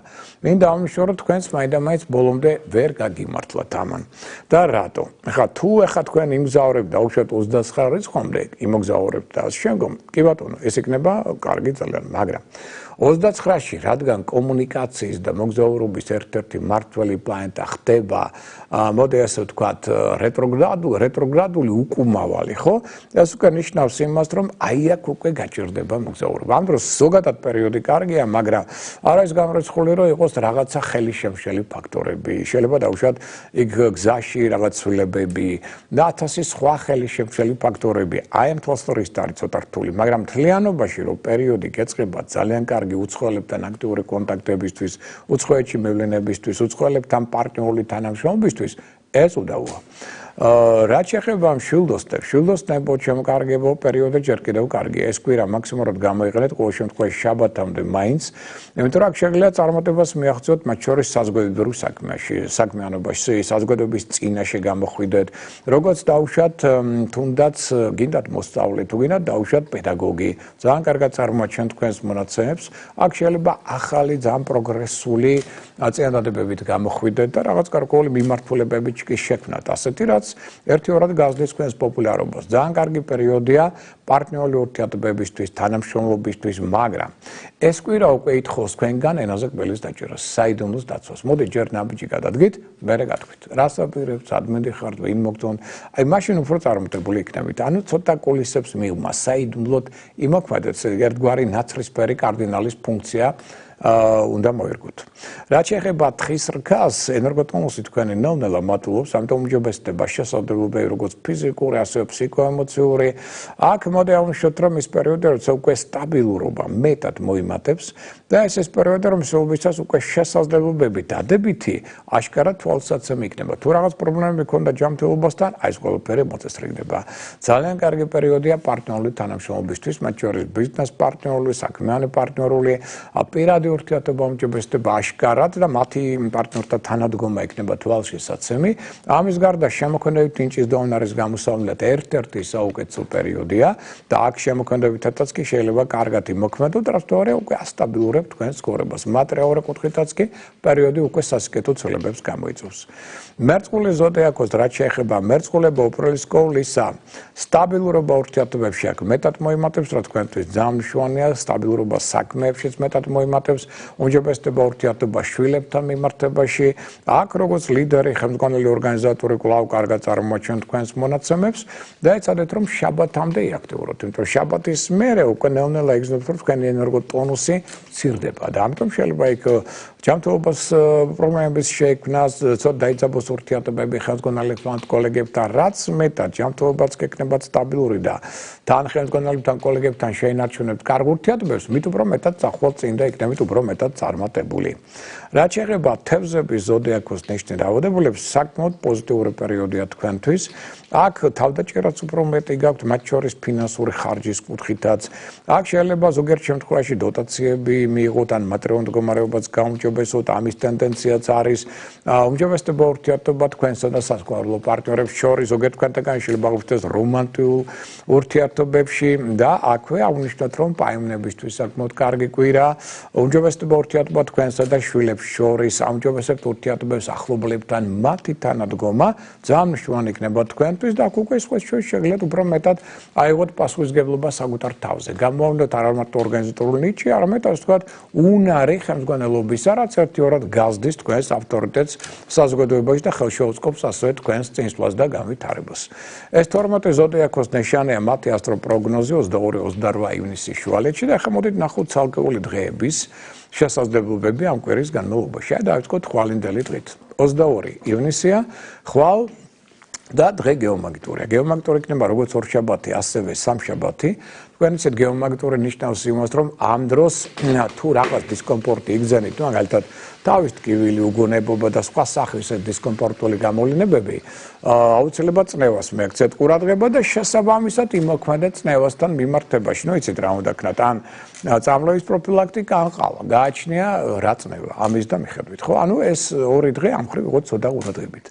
მინდა აღვნიშნო, რომ თქვენს მაინდა-მაინც ბოლომდე ვერ გაგიმართლათ ამან. და რატო? თუ თქვენ იმგზავრებთ დაუშვათ 29 რიცხვამდე, იმოგზაურებთ და შემდგომ, კი ბატონო, ეს იქნება კარგი ძალიან, მაგრამ 29-ში, რადგან კომუნიკაციის და მოგზაურობის ერთ-ერთი მმართველი პლანეტა ხდება, მოდი ასე ვთქვათ, რეტროგრადული უკუმავალი, ხო? ეს უკვე ნიშნავს იმას, რომ აქ უკვე გაჭირდება მოგზაურობა. ამ დროს ზოგადად პერიოდი კარგია, მაგრამ არ არის გამორიცხული, რომ იყოს რაღაცა ხელისშემშელი ფაქტორები. შეიძლება დავუშვათ იქ გზაში რაღაც ცვლილებები და 1000 სხვა ხელისშემშელი ფაქტორები. აი ამ თვალსაზრისით არის ცოტა რთული, მაგრამ მთლიანობაში რომ პერიოდი გეწყება ძალიან კარგი უცხოელებთან აქტიური კონტაქტებისთვის, უცხოეთში მევლენებისთვის, უცხოელებთან პარტნიორული თანამშრომლობისთვის, ეს უდავოა. რაც შეეხება მშვილდოსნებს, ნებოდ შემოკარგებო პერიოდი ჯერ კიდევ კარგია. ეს კვირა მაქსიმალურად გამოიყენეთ ყოველ შემთხვევაში შაბათამდე მაინც, იმიტომ რომ აქ შეგიძლიათ წარმატებას მიაღწიოთ მათ შორის საზოგადოებრივ საქმიანობაში, საზოგადოების წინაშე გამოხვიდეთ, როგორც დავუშვათ, თუნდაც გინდათ მოსწავლე, თუ გინდათ დავუშვათ პედაგოგი. ძალიან კარგად წარმოაჩენთ თქვენს მონაცემებს. აქ შეიძლება ახალი ძალიან პროგრესული წინადადებებით გამოხვიდეთ და რაღაც გარკვეული მიმართულებებით კი შექმნათ. ასეთი რაც ერთიორად გაზრდის თქვენს პოპულარობას. ძალიან კარგი პერიოდია პარტნიორული ურთიერთობებისთვის, თანამშრომლობისთვის, მაგრამ ეს კვირა უკვე ითხოვს თქვენგან ენაზე კბილის დაჭერას, საიდუმლოს დაცვას. მოდი ჯერ ნაბიჯი გადადგით, მერე გათქვით. რას აპირებთ, სად მიდიხართ, ვინ მოგწონთ? აი მაშინ უფრო წარმატებული იქნებით. ანუ ცოტა კულისებს მიღმა, საიდუმლოდ იმოქმედეთ ერთგვარი ნაცრისფერი კარდინალის ფუნქცია უნდა მოერგოთ. რაც შეეხება თხის რქას, ენერგოტონუსი თქვენი ნელ-ნელა მატულობს, ამიტომ უმჯობესდება შესაძლებლობები როგორც ფიზიკური, ასევე ფსიქოემოციური. აქ მოდი აღვნიშნოთ, რომ ის პერიოდი, როცა უკვე სტაბილურობა მეტად მოიმატებს და ეს პერიოდი, რომ სულობისას უკვე შესაძლებლობები დადებითი, აშკარად თვალსაცემი იქნება. თუ რაღაც პრობლემები ქონდა ჯანმრთელობასთან, აი ეს ყველაფერი მოწესრიგდება. ძალიან კარგი პერიოდია პარტნიორული თანამშრომლობისთვის, მათ შორის ბიზნეს პარტნიორული, საქმიანი პარტნიორული, პირადი ურთიერთობა უმჯობესდება აშკარად და მათი პარტნიორთან თანადგომა იქნება თვალშესაცემი. ამის გარდა შემოქმედებით ნინჭის დონარის გამოსავლელად ერთ-ერთი საუკეთესო პერიოდია და აქ შემოქმედებითაც კი შეიძლება კარგად იმოქმედოთ, რაც თორე უკვე ასტაბილურებ თქვენს ცხოვრებას. მატერიალური კუთხითაც კი პერიოდი უკვე სასიკეთო ცვლილებებს გამოიწვევს. მერწყული ზოდიაქოს რაც შეეხება მერწყულება უპირველეს ყოვლისა, სტაბილურობა ურთიერთობებში აქ მეტად მოიმატებს, რა თქვენთვის ძალიან მნიშვნელოვანია, სტაბილურობა საქმეებშიც მეტად მოიმატებს. უმჯობესდება ურთიერთობა შვილებთან მიმართებაში. აქ როგორც ლიდერი, ხელმძღვანელი ორგანიზატორი კვლავ კარგად წარმოაჩენთ თქვენს მონაცემებს და ეცადეთ რომ შაბათამდე იაქტიუროთ, იმიტომ რომ შაბათის მერე უკვე ნელ-ნელა იგრძნობთ რომ თქვენი ენერგოტონუსი მცირდება და ამიტომ შეიძლება იქ ჯანმრთელობის პრობლემების შექმნას, ცოტა დაიძაბოს ურთიერთობები ხელმძღვანელებთან, კოლეგებთან, რაც მეტად ჯანმრთელობაც გექნებათ სტაბილური და თან ხელმძღვანელებთან, კოლეგებთან შეინარჩუნებთ კარგ ურთიერთობებს, მით უფრო მეტად წახვალ წინ და იქნებით უფრო მეტად წარმატებული. რაც შეეხება თევზების ზოდიაქოს ნიშნის დაავადებულებს, საკმაოდ პოზიტიური პერიოდია თქვენთვის. აქ თავდაჭერაც უფრო მეტი გაქვთ, მათ შორის ფინანსური ხარჯის კუთხითაც. აქ შეიძლება ზოგიერთ შემთხვევაში დოტაციები მიიღოთ ან მატერიალური მდგომარეობაც გაუმჯობესოთ, ამის ტენდენციაც არის. უმჯობესდება ურთიერთობა თქვენსა და სასქესო პარტნიორებს შორის, ზოგიერთ თქვენთაგან შეიძლება ღვთეს რომანტიკულ ურთიერთობებში და აქვე აღნიშნოთ, რომ პაიმნებისთვის საკმაოდ კარგი კვირა. უმჯობესდება ურთიერთობა თქვენსა და შვილებს შორის, აუმჯობესებთ ურთიერთობებს ახლობლებთან, მათი თანადგომა ძალიან მნიშვნელოვანი იქნება თქვენთვის და აქ უკვე სხვას შორის შეგიძლიათ უფრო მეტად აიღოთ პასუხისმგებლობა საკუთარ თავზე. გამოავლინოთ არა მარტო ორგანიზატორული ნიჭი, არამედ ასე ვთქვათ, უნარი ხელმძღვანელობისა, რაც ერთიორად გაზრდის თქვენს ავტორიტეტს საზოგადოებაში და ხელშეუწყობს ასევე თქვენს წინსვლას და განვითარებას. ეს 12 ზოდიაქოს ნიშანია მათი ასტროპროგნოზი 22-28 ივნისის შუალედში და ახლა მოდით ნახოთ ცალკეული დღეების შესაძლებლობები ამ კვირის განმავლობაში. დავიწყოთ ხვალინდელი დღით. 22 ივნისია, ხვალ და დღე გეომაგნიტურია. გეომაგნიტური იქნება როგორც ორშაბათი, ასევე სამშაბათი. თქვენ იცით გეომაგნიტური ნიშნავს იმას, რომ ამ დროს თუ რაღაც დისკომფორტი იგზენით, მაგალითად თავის ტკივილი, უგონებობა და სხვა სახის დისკომფორტული გამოვლენებები, აუცილებლად წნევას მიაქცეთ ყურადღება და შესაბამისად იმოქმედეთ წნევასთან მიმართებაში. ნუ იცით რა უნდა ქნათ, ან წამლების პროფილაქტიკა, ან ყავა. გააჩნია რა წნევა ამის და მიხედვით, ხო? ანუ ეს ორი დღე ამ ხრივ ვიღოთ ცოტა ყურადღებით.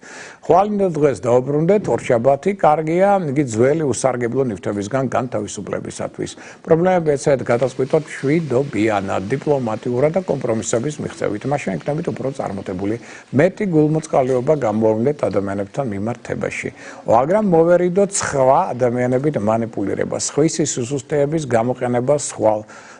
ხვალინდელ დღეს დავუბრუნდეთ ორშაბათი, კარგია, იგი ძველი უსარგებლო ნივთებისგან განთავისუფლებისათვის. პრობლემები ეცადეთ გადაწყვიტოთ მშვიდობიანად, დიპლომატიურად და კომპრომისების მიღწევით. მაშინ იქნებით უფრო წარმატებული. მეტი გულმოწყალეობა გამოავლინდეთ ადამიანებთან მიმართებაში. მაგრამ მოვერიდოთ სხვა ადამიანებით მანიპულირება, სხვისი სიზუსტეების გამოყენება სხვა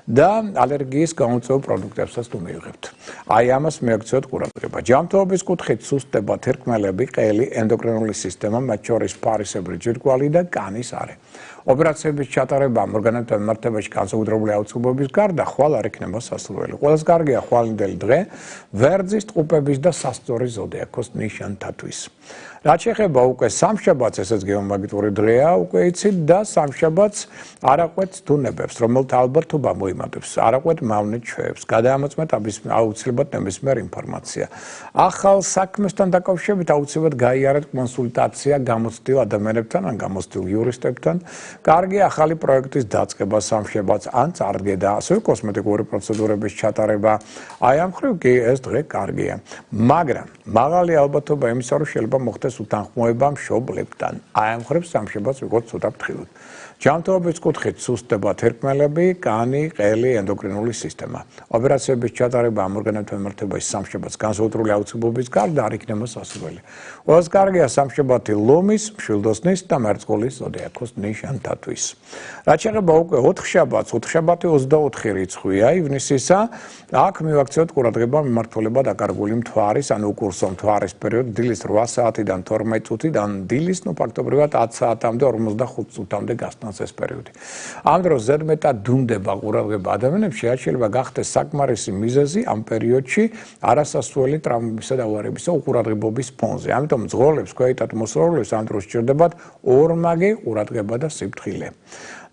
და ალერგიის გამოწვეულ პროდუქტებსაც თუ მიიღებთ. აი ამას მიაქცევთ ყურადღება. ჯანმრთელობის კუთხით სუსტდება თერქმელები, ყელი, ენდოკრინული სისტემა, მათ შორის ფარისებრი ჯირკვალი და კანის არე. ოპერაციების ჩატარებამ ორგანოებთან მიმართებაში განსაკუთრებული აუცილებლობის გარდა ხვალ არ იქნება სასურველი. ყველას კარგია ხვალინდელი დღე, ვერძის, ტყუპების და სასწორი ზოდიაქოს ნიშანთათვის. რაც შეეხება უკვე სამშაბათს, ესეც გეომაგნიტური დღეა, უკვე იცით და სამშაბათს არაყვეთ თუნებებს, რომელთა ალბათობა მოიმატებს, არაყვეთ მავნე ჩვევებს, გადაამოწმეთ აუცილებლად ნებისმიერ ინფორმაცია. ახალ საქმესთან დაკავშირებით აუცილებლად გაიარეთ კონსულტაცია გამოცდილ ადამიანებთან ან გამოცდილ იურისტებთან. კარგია ახალი პროექტის დაწყება სამშაბათს ან წარდგედა, ასევე კოსმეტიკური პროცედურების ჩატარება. აი ამ ხრივ კი ეს დღე კარგია. მაგრამ მაღალი ალბათობა იმისა, რომ შეიძლება მოხდეს უთანხმოება მშობლებთან. აი ამ ხრივ სამშაბათს ვიღოთ ცოტა ფრთხილად. ჯანმრთელობის კუთხით სუსტდება თერქმელები, კანი, ყელი, ენდოკრინული სისტემა. ოპერაციების ჩატარება ამ ორგანოთა მიმართებაში სამშაბათს განსაკუთრებული აუცილებლობის გარდა არ იქნება სასურველი. ყველაზე კარგია სამშაბათი ლომის, მშვილდოსნის და მერწყულის ზოდიაქოს ნიშანთათვის. რაც შეეხება უკვე 4 შაბათს, 4 შაბათი 24 რიცხვია ივნისისა, აქ მივაქციოთ ყურადღება მიმართულება დაკარგული მთვარის, ანუ უკურსო მთვარის პერიოდი დილის 8 საათიდან 12 წუთიდან დილის, ფაქტობრივად 10 საათამდე 45 წუთამდე გასტანს ეს პერიოდი. ამ დროს ზედმეტად დუნდება ყურადღება ადამიანებში, შეიძლება გახდეს საკმარისი მიზეზი ამ პერიოდში არასასურველი ტრამვებისა და ავარიებისა უყურადღებობის ფონზე. ამიტომ მძღოლებს, ქვეითად მოსწავლეებს ამ დროს სჭირდებათ ორმაგი ყურადღება და სიფრთხილე.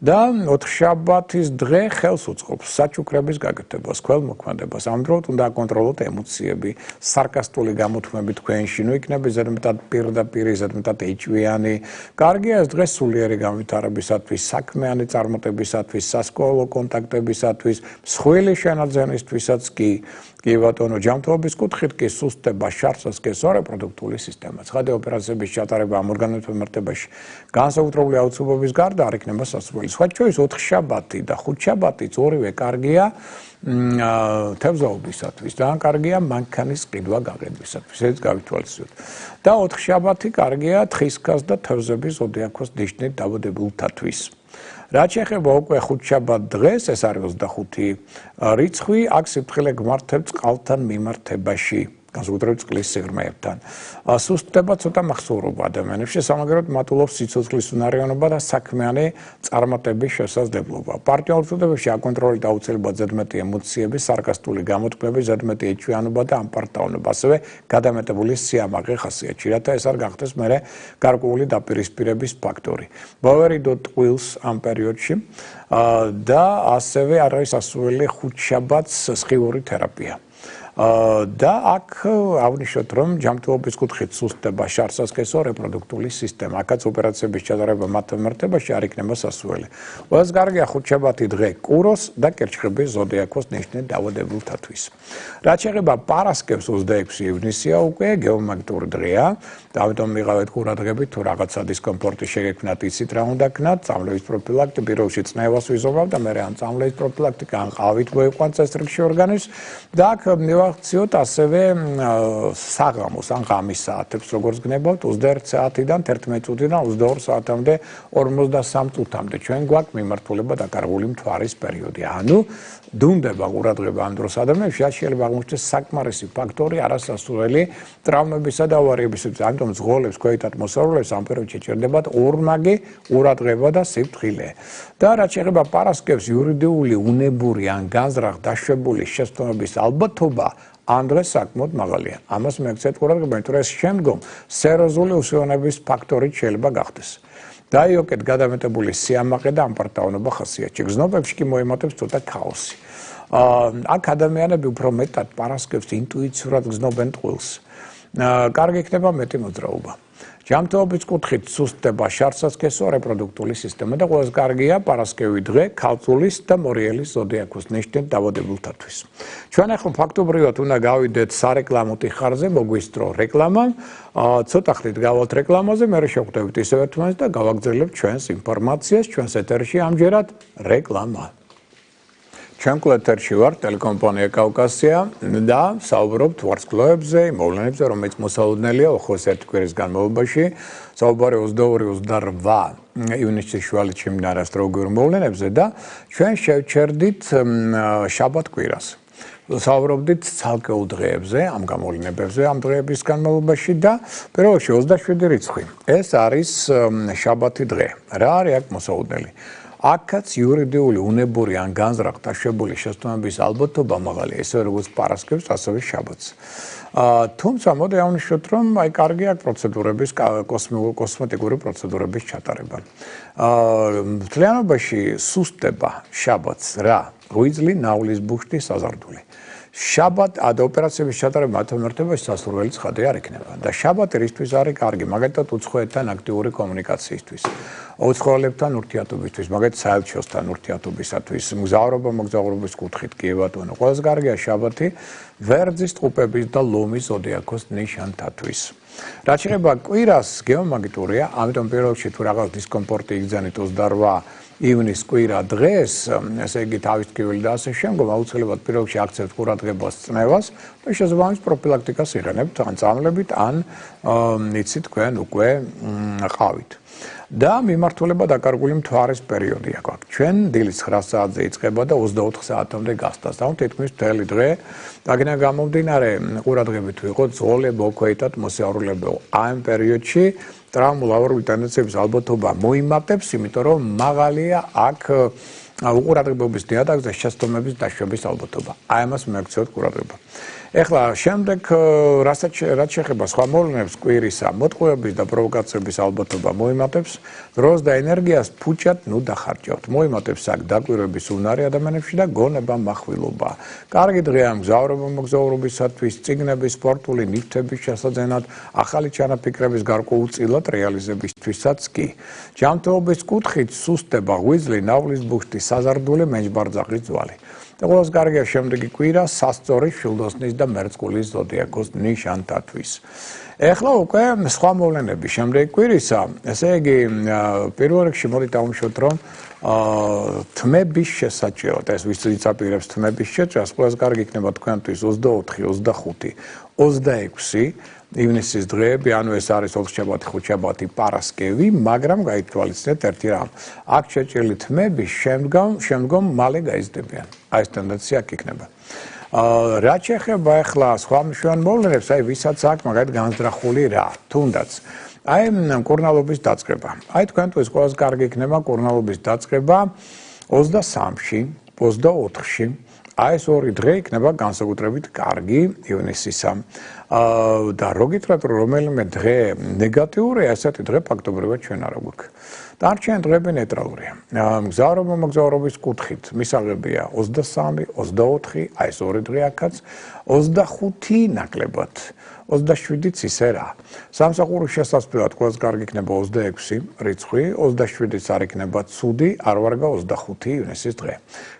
და 4 შაბათის დღე ხელს უწყობს საჩუქრების გაკეთებას, ქველმოქმედებას. ამ დროს უნდა აკონტროლოთ ემოციები, სარკასტული გამოთქმები თქვენში, ნუ იქნება ზედმეტად პირდაპირ, ზედმეტად ეჭვიანი. კარგია ეს დღე სულიერი განვითარებისათვის, საქმიანი წარმატებისათვის, სასკოლო კონტაქტებისათვის, მსხვილი შენაძენისთვისაც კი. კი ბატონო, ჯანმრთელობის კუთხით კი სუსტდება შარსასკესო რეპროდუქტიული სისტემა. ცხადე ოპერაციების ჩატარება ამ ორგანოთა მიმართებაში განსაკუთრებული აუცილებლობის გარდა არ იქნება სასურველი. სხვა შორის 4 შაბათი და 5 შაბათიც ორივე კარგია თევზაობისათვის. ძალიან კარგია მანქანის ყიდვა გაყიდვისათვის. ეს გავითვალისწინოთ. და 4 შაბათი კარგია თხისქას და თევზების ზოდიაქოს ნიშნით დაბადებულთათვის. რაც შეეხება უკვე 5 შაბათ დღეს, ეს არის 25 რიცხვი, აქ სიფრთხილე გმართებს წყალთან მიმართებაში. განსაკუთრებით წყლის სიღრმეებთან. სუსტდება ცოტა მახსოვრობა ადამიანებში, სამაგეროდ მატულობს სიცოცხლის უნარიანობა და საქმიანი წარმატების შესაძლებლობა. პარტნიორ ურთიერთობებში აკონტროლეთ აუცილებლად ზედმეტი ემოციები, სარკასტული გამოთქმები, ზედმეტი ეჭვიანობა და ამპარტაუნება, ასევე გადამეტებული სიამაყე ხასიათი, რათა ეს არ გახდეს მერე გარკვეული დაპირისპირების ფაქტორი. მოვერიდოთ ტყუილს ამ პერიოდში და ასევე არ არის სასურველი 5 შაბათს სხივური თერაპია. და აქ აღნიშნოთ, რომ ჯანმრთელობის კუთხით სუსტდება შარსასკესო რეპროდუქტიული სისტემა. აქაც ოპერაციების ჩატარება მათ მიმართებაში არ იქნება სასურველი. ყველაზე კარგია 5 შაბათი დღე კუროს და კერჩხების ზოდიაქოს ნიშნით დაბადებულთათვის. რაც შეეხება პარასკევს 26 ივნისია უკვე გეომაგნიტური დღეა. ამიტომ მიყავეთ ყურადღებით თუ რაღაცა დისკომფორტი შეგექმნათ, იცით რა უნდა ქნათ, წამლების პროფილაქტიკა, პირველში წნევას ვიზობავ და მერე ამ წამლების პროფილაქტიკა ან ყავით მოიყვანთ წესრიგში ორგანიზმს და აქ მივახციოთ ასევე საღამოს ან ღამის საათებს, როგორც გნებავთ 21 საათიდან 11 წუთიდან 22 საათამდე 53 წუთამდე ჩვენ გვაქვს მიმართულება დაკარგული მთვარის პერიოდი. ანუ დუნდება ყურადღება ამ დროს ადამიანებში, შეიძლება აღმოჩნდეს საკმარისი ფაქტორი არასასურველი ტრამვებისა და ავარიებისათვის. ამიტომ მძღოლებს, ქვეითად მოსწავლეებს ამ პერიოდში ჭირდებათ ორმაგი ყურადღება და სიფრთხილე. და რაც შეეხება პარასკევს, იურიდიული, უნებური ან განზრახ დაშვებული შეცდომების ალბათობა ამ დღეს საკმაოდ მაღალია. ამას მიაქციეთ ყურადღება, იმიტომ რომ ეს შემდგომ სერიოზული უსიონების ფაქტორით შეიძლება გახდეს. დაიოკეთ გადამეტებული სიამაყე და ამპარტაუნება ხასიათი. გზნობებში კი მოემატებს ცოტა ქაოსი. აქ ადამიანები უფრო მეტად პარასკევს ინტუიციურად გზნობენ ტყუილს. კარგი იქნება მეტი მოძრაობა. ჯანმრთელობის კუთხით სუსტდება შარსასკესო რეპროდუქტიული სისტემა და ყველაზე კარგია პარასკევი დღე ქალწულის და მორიელის ზოდიაქოს ნიშნით დაბადებულთათვის. ჩვენ ახლა ფაქტობრივად უნდა გავიდეთ სარეკლამო ტიხარზე, მოგვისწრო რეკლამა, ცოტა ხნით გავალთ რეკლამაზე, მერე შევხვდებით ისევ ერთმანეთს და გავაგრძელებთ ჩვენს ინფორმაციას, ჩვენს ეთერში ამჯერად რეკლამა. ჩვენ ეთერში ვარ ტელეკომპანია კავკასია და საუბრობთ ვარსკვლავებზე, მოვლენებზე, რომელიც მოსალოდნელია ოხოს ერთი კვირის განმავლობაში. საუბარი 22-28 ივნისის შუალედში მიმდინარე ასტროლოგიურ მოვლენებზე და ჩვენ შევჩერდით შაბათ კვირას. საუბრობდით ცალკეულ დღეებზე, ამ გამოვლენებზე, ამ დღეების განმავლობაში და პირველში 27 რიცხვი. ეს არის შაბათი დღე. რა არის აქ მოსალოდნელი? აქაც იურიდიული, უნებური ან განზრახ დაშვებული შეცდომების ალბათობა მაღალია, ისე როგორც პარასკევს, ასევე შაბათს. თუმცა მოდი აღნიშნოთ, რომ აი კარგია პროცედურების, კოსმეტიკური პროცედურების ჩატარება. მთლიანობაში სუსტდება შაბათს რა? ღვიძლი, ნავლის ბუხტი, საზარდული. შაბათ და ოპერაციების ჩატარება მათ მიმართებაში სასურველი ცხადი არ იქნება. და შაბათი რისთვის არის კარგი? მაგალითად უცხოეთთან აქტიური კომუნიკაციისთვის. უცხოელებთან ურთიერთობისთვის, მაგალითად საელჩოსთან ურთიერთობისათვის, მგზავრობა მოგზაურობის კუთხით კი ბატონო. ყველაზე კარგია შაბათი ვერძის, ტყუპების და ლომის ზოდიაქოს ნიშანთათვის. რაც შეეხება კვირას გეომაგნიტურია, ამიტომ პირველ რიგში თუ რაღაც დისკომფორტი იგზავნით 28 ივნის კვირა დღეს, ესე იგი თავის ტკივილი და ასე შემდგომ, აუცილებლად პირველ რიგში აქცევთ ყურადღებას წნევას და შესაბამის პროფილაქტიკას იღენებთ ან წამლებით, ან იცით თქვენ უკვე ყავით. და მიმართულება დაკარგული მთვარის პერიოდია გვაქვს. ჩვენ დილის 9 საათზე იწყება და 24 საათამდე გასტას. და თითქმის მთელი დღე დაგენა გამომდინარე ყურადღებით ვიყოთ ზოლე მოქვეითად მოსიარულეებო. ამ პერიოდში ტრაუმულ ავარული ტენდენციების ალბათობა მოიმატებს, იმიტომ რომ მაღალია აქ უყურადღებობის ნიადაგზე შეცდომების დაშვების ალბათობა. აი ამას მიაქცევთ ყურადღება. ეხლა შემდეგ რაც შეეხება სხვა მოვლენებს კვირისა, მოტყუების და პროვოკაციების ალბათობა მოიმატებს, დროს და ენერგიას ფუჭად დახარჯავთ. მოიმატებს აქ დაკვირვების უნარი ადამიანებში და გონება מחვილობა. კარგი დღეა მგზავრობისათვის, წიგნების, სპორტული ნივთების შესაძენად, ახალი ჩანაფიქრების გარკვეულწილად რეალიზებისთვისაც კი. ჯანმრთელობის კუთხით სუსტება, ღვიძლი, ნავლის ბუშტი, საზარდული მენჯბარძაღის ძვალი. და ყველაზე კარგია შემდეგი კვირა სასწორი შილდოსნის და მერწყულის ზოდიაქოს ნიშანთათვის. ეხლა უკვე სხვა მოვლენები შემდეგი კვირისა, ესე იგი პირველ რიგში მოდით დავუშვათ რომ თმების შესაჭერად, ეს ვის იწაპირებს თმების შეჭრას, ყველაზე კარგი იქნება თქვენთვის 24, 25, 26 ივნისის დღეები, ანუ ეს არის ოთხშაბათი, ხუთშაბათი, პარასკევი, მაგრამ გაითვალისწინეთ ერთი რამ. აქ შეჭრილი თმები შემდგომ მალე გაიზრდებიან. აი ეს ტენდენცია აქ იქნება. რაც შეეხება ახლა სხვა მნიშვნელოვან მოვლენებს, აი ვისაც აქ მაგალითად განზრახული რა, თუნდაც აი კურნალობის დაწყება. აი თქვენთვის ყველაზე კარგი იქნება კურნალობის დაწყება 23-ში, 24-ში. აი ეს ორი დღე იქნება განსაკუთრებით კარგი ივნისისა. და რო გითხრათ რომ რომელიმე დღე ნეგატიურია, ესეთი დღე ფაქტობრივად ჩვენ არ გვაქვს. დარჩენილი დღეები ნეიტრალურია. მგზავრობის კუთხით მისაღებია 23, 24, აი ეს ორი დღე აქაც, 25 ნაკლებად. 27-იც ისე რა. სამსახურის შესასვლელად ყველაზე კარგი იქნება 26 რიცხვი, 27-იც არ იქნება ცუდი, არ ვარგა 25 ივნისის დღე.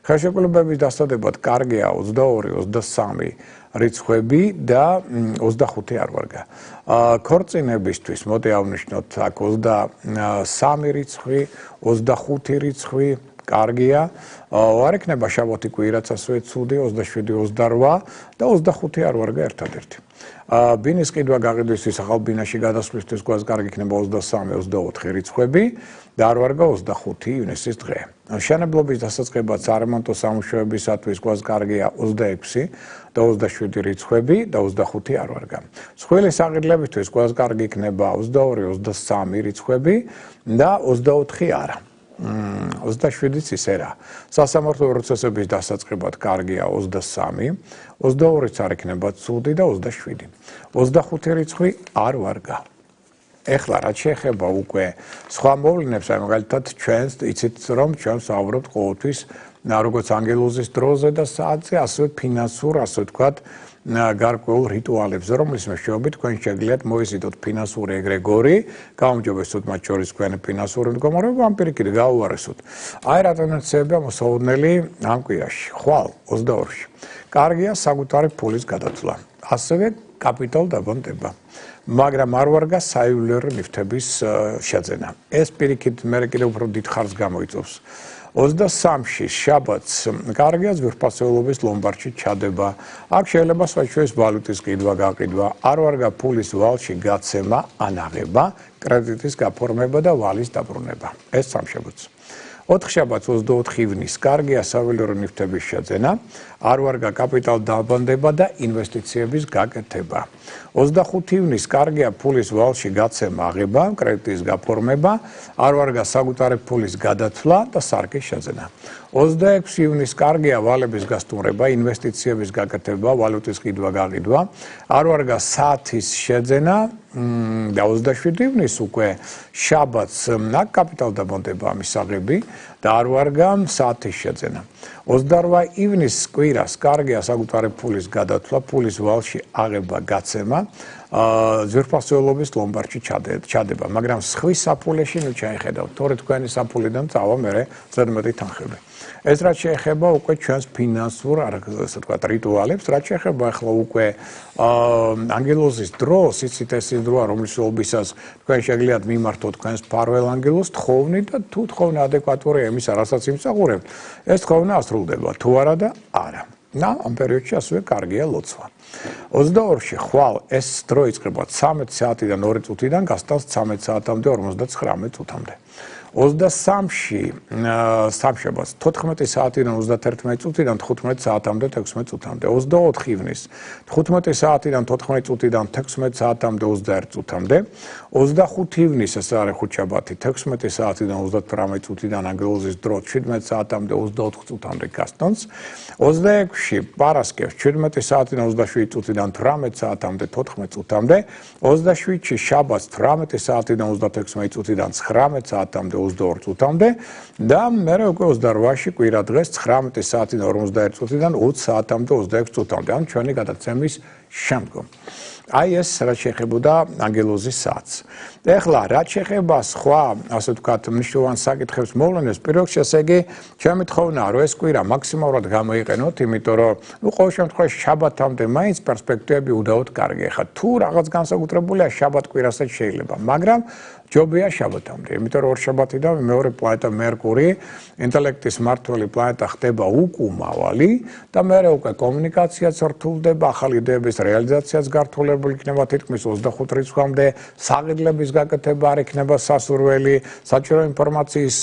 ხელშეკრულებების დასადებად კარგია 22, 23 რიცხვები და 25 არ ვარგა. ქორწინებისთვის მოდი ავნიშნოთ აქ 23 რიცხვი, 25 რიცხვი კარგია. არ იქნება შაბათი კვირაც ასევე ცუდი 27, 28 და 25 არ ვარგა ერთადერთი. ბინის ყიდვა გაყიდვისთვის ახალ ბინაში გადასვლისთვის ყველაზე კარგი იქნება 23, 24 რიცხვები და არ ვარგა 25 ივნისის დღე. მშენებლობის დასაწყებად სარემონტო სამუშაოებისათვის ყველაზე კარგია 26 და 27 რიცხვები და 25 არ ვარგა. მსხვილი საყიდლებისთვის ყველაზე კარგი იქნება 22, 23 რიცხვები და 24 არა. 27-იც ისე რა. სასამართლო პროცესების დასაწყებად კარგია 23, 22-იც არ იქნება ცუდი და 27. 25 რიცხვი არ ვარგა. ეხლა რაც შეეხება უკვე სხვა მოვლენებს, აი მაგალითად ჩვენს იცით რომ ჩვენ ვსაუბრობთ ყოველთვის როგორც ანგელოზის დროზე და საათზე, ასევე ფინანსურ, ასე ვთქვათ, გარკვეულ რიტუალებზე, რომლის მეშვეობით თქვენ შეგიძლიათ მოიზიდოთ ფინანსური ეგრეგორი, გაუმჯობესოთ მათ შორის თქვენი ფინანსური მდგომარეობა, ამ პირიქით გაუარესოთ. აი რა ტენდენციებია მოსაოდნელი ამ კვირაში. ხვალ 22-ში. კარგია საკუთარი ფულის გადაცვლა, ასევე კაპიტალ დაბანდება. მაგრამ არ ვარგა საიუველირო ნივთების შეძენა. ეს პირიქით მე კიდევ უფრო დიდ ხარს გამოიწვევს. 23-ში შაბათს კარგია ძვირფასეულობის ლომბარდში ჩადება. აქ შეიძლება საჩვევის ვალუტის ყიდვა, გაყიდვა, არ ვარგა ფულის ვალში გაცემა, ანაღება, კრედიტის გაფორმება და ვალის დაბრუნება. ეს სამშაბათს. 4 შაბათს 24 ივნის კარგია საიუველირო ნივთების შეძენა, არ ვარგა კაპიტალ დაბანდება და ინვესტიციების გაკეთება. 25 ივნის კარგია ფულის ვალში გაცემა, აღება, კრედიტის გაფორმება, არ ვარგა საკუთარი ფულის გადაცვლა და სარკის შეძენა. 26 ივნის კარგია ვალების გასტუმრება, ინვესტიციების გაკეთება, ვალუტის ყიდვა, გაყიდვა, არ ვარგა საათის შეძენა და 27 ივნის უკვე შაბათს აქ კაპიტალ დაბანდება მისაღები და არ ვარგა საათის შეძენა. 28 ივნის კვირას კარგია საკუთარი ფულის გადაცვლა, ფულის ვალში აღება, გაცემა, ძვირფასეულობის ლომბარდში ჩადება, მაგრამ სხვის საფულეში ნუ ჩაიხედავთ, თორე თქვენი საფულიდან წავა მერე ზედმეტი თანხები. ეს რაც შეეხება უკვე ჩვენს ფინანსურ, ასე ვთქვათ, რიტუალებს, რაც შეეხება ახლა უკვე ანგელოზის დროს, იცით ეს ის დროა, რომლის ოლბისას თქვენ შეგიძლიათ მიმართოთ თქვენს მფარველ ანგელოზს თხოვნით და თუ თხოვნა ადეკვატურია იმისა, რასაც იმსახურებთ, ეს თხოვნა ასრულდება, თუ არა და არა. და ამ პერიოდში ასევე კარგია ლოცვა. 22-ში ხვალ ეს დრო იწყება 13 საათიდან 2 წუთიდან გასტანს 13 საათამდე 59 წუთამდე. 23-ში სამშაბათს 14 საათიდან 31 წუთიდან 15 საათამდე 16 წუთამდე. 24 ივნის 15 საათიდან 14 წუთიდან 16 საათამდე 21 წუთამდე. 25 ივნის ეს არის ხუთშაბათი 16 საათიდან 38 წუთიდან ანგელოზის დრო 17 საათამდე 24 წუთამდე გასტანს. 26-ში პარასკევს 17 საათიდან 27 წუთიდან 18 საათამდე 14 წუთამდე. 27-ში შაბათს 18 საათიდან 36 წუთიდან 19 საათამდე 22 წუთამდე და მერე უკვე 28-ში კვირა დღეს 19 საათიდან 51 წუთიდან 20 საათამდე 26 წუთამდე. ან ჩვენი გადაცემის შემდგომ. აი ეს რაც შეეხებოდა ანგელოზის საათს. ეხლა რაც შეეხება სხვა, ასე ვთქვათ, მნიშვნელოვან საკითხებს მოვლენებს, პირველ რიგში ესე იგი, ჩემი თხოვნაა, რომ ეს კვირა მაქსიმალურად გამოიყენოთ, იმიტომ რომ ყოველ შემთხვევაში შაბათამდე მაინც პერსპექტივები უდაოდ კარგია. ხა თუ რაღაც განსაკუთრებულია შაბათ კვირასაც შეიძლება, მაგრამ ჯობია შაბათამდე, იმიტომ რომ ორ შაბათიდან მეორე პლანეტა მერკური, ინტელექტის მმართველი პლანეტა ხდება უკუმავალი და მერე უკვე კომუნიკაციაც რთულდება, ახალი იდეების რეალიზაციაც გართულებული იქნება თითქმის 25 რიცხვამდე, საყიდლების გაკეთება არ იქნება სასურველი, საჭირო ინფორმაციის,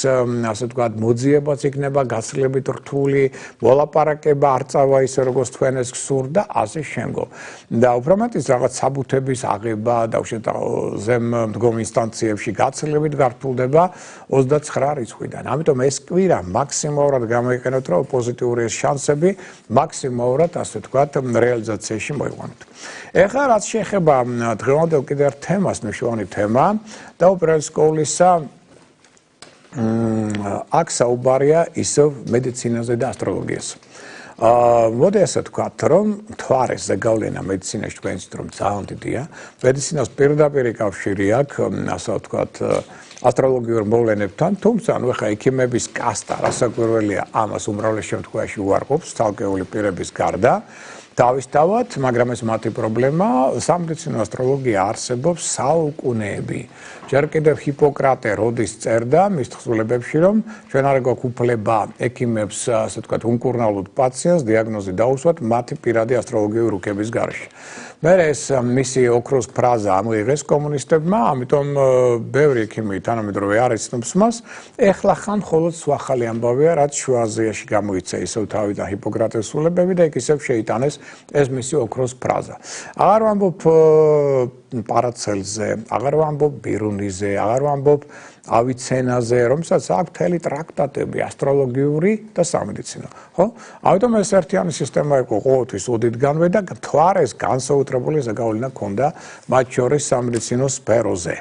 ასე ვთქვათ, მოძიებაც იქნება გაცილებით რთული, მოლაპარაკება არ წავა ისე როგორც თქვენ ეს გსურთ და ასე შემდგომ. და უფრო მეტიც რაღაც საბუთების აღება და ზემ მდგომ ინსტანციებში გაცილებით გართულდება 29 რიცხვიდან. ამიტომ ეს კვირა მაქსიმალურად გამოიყენოთ, რომ პოზიტიური შანსები მაქსიმალურად, ასე ვთქვათ, რეალიზაციაში მოიყვანოთ. ეხლა რაც შეეხება დღევანდელ კიდევ ერთ თემას, მნიშვნელოვანი თემა და უპირველეს ყოვლისა აქ საუბარია ისევ მედიცინაზე და ასტროლოგიაზე. მოდი ასე ვთქვათ, რომ მთვარის ზეგავლენა მედიცინაში თქვენ იცით, რომ ძალიან დიდია. მედიცინას პირდაპირ კავშირი აქვს, ასე ვთქვათ, ასტროლოგიურ მოვლენებთან, თუმცა ანუ ახლა ექიმების კასტა რასაკვირველია, ამას უმრავლეს შემთხვევაში უარყოფს ცალკეული პირების გარდა. დავისთავად, მაგრამ ეს მათი პრობლემა, სამედიცინო ასტროლოგია არსებობს საუკუნეები. ჯერ კიდევ ჰიპოკრატე როდის წერდა მის თხზულებებში, რომ ჩვენ არ გვაქვს უფლება ექიმებს, ასე ვთქვათ, უმკურნალოდ პაციენტს დიაგნოზი დაუსვათ მათი პირადი ასტროლოგიური რუკების გარეშე. მერე ეს მისი ოქროს ფრაზა ამოიღეს კომუნისტებმა, ამიტომ ბევრი ექიმი თანამედროვე არ იცნობს მას. ეხლა ხან მხოლოდ ახალი ამბავია, რაც შუა აზიაში გამოიცა ისევ თავიდან ჰიპოკრატეს სულებები და იქ ისევ შეიტანეს ეს მისი ოქროს ფრაზა. აღარ ვამბობ პარაცელზე, აღარ ვამბობ ბირუნიზე, აღარ ვამბობ ავიცენაზე, რომელსაც აქვს მთელი ტრაქტატები ასტროლოგიური და სამედიცინო. ხო? ამიტომ ეს ერთიანი სისტემა იყო ყოველთვის უდიდგანვე და მთვარეს განსაკუთრებული ზეგავლენა ჰქონდა მათ შორის სამედიცინო სფეროზე.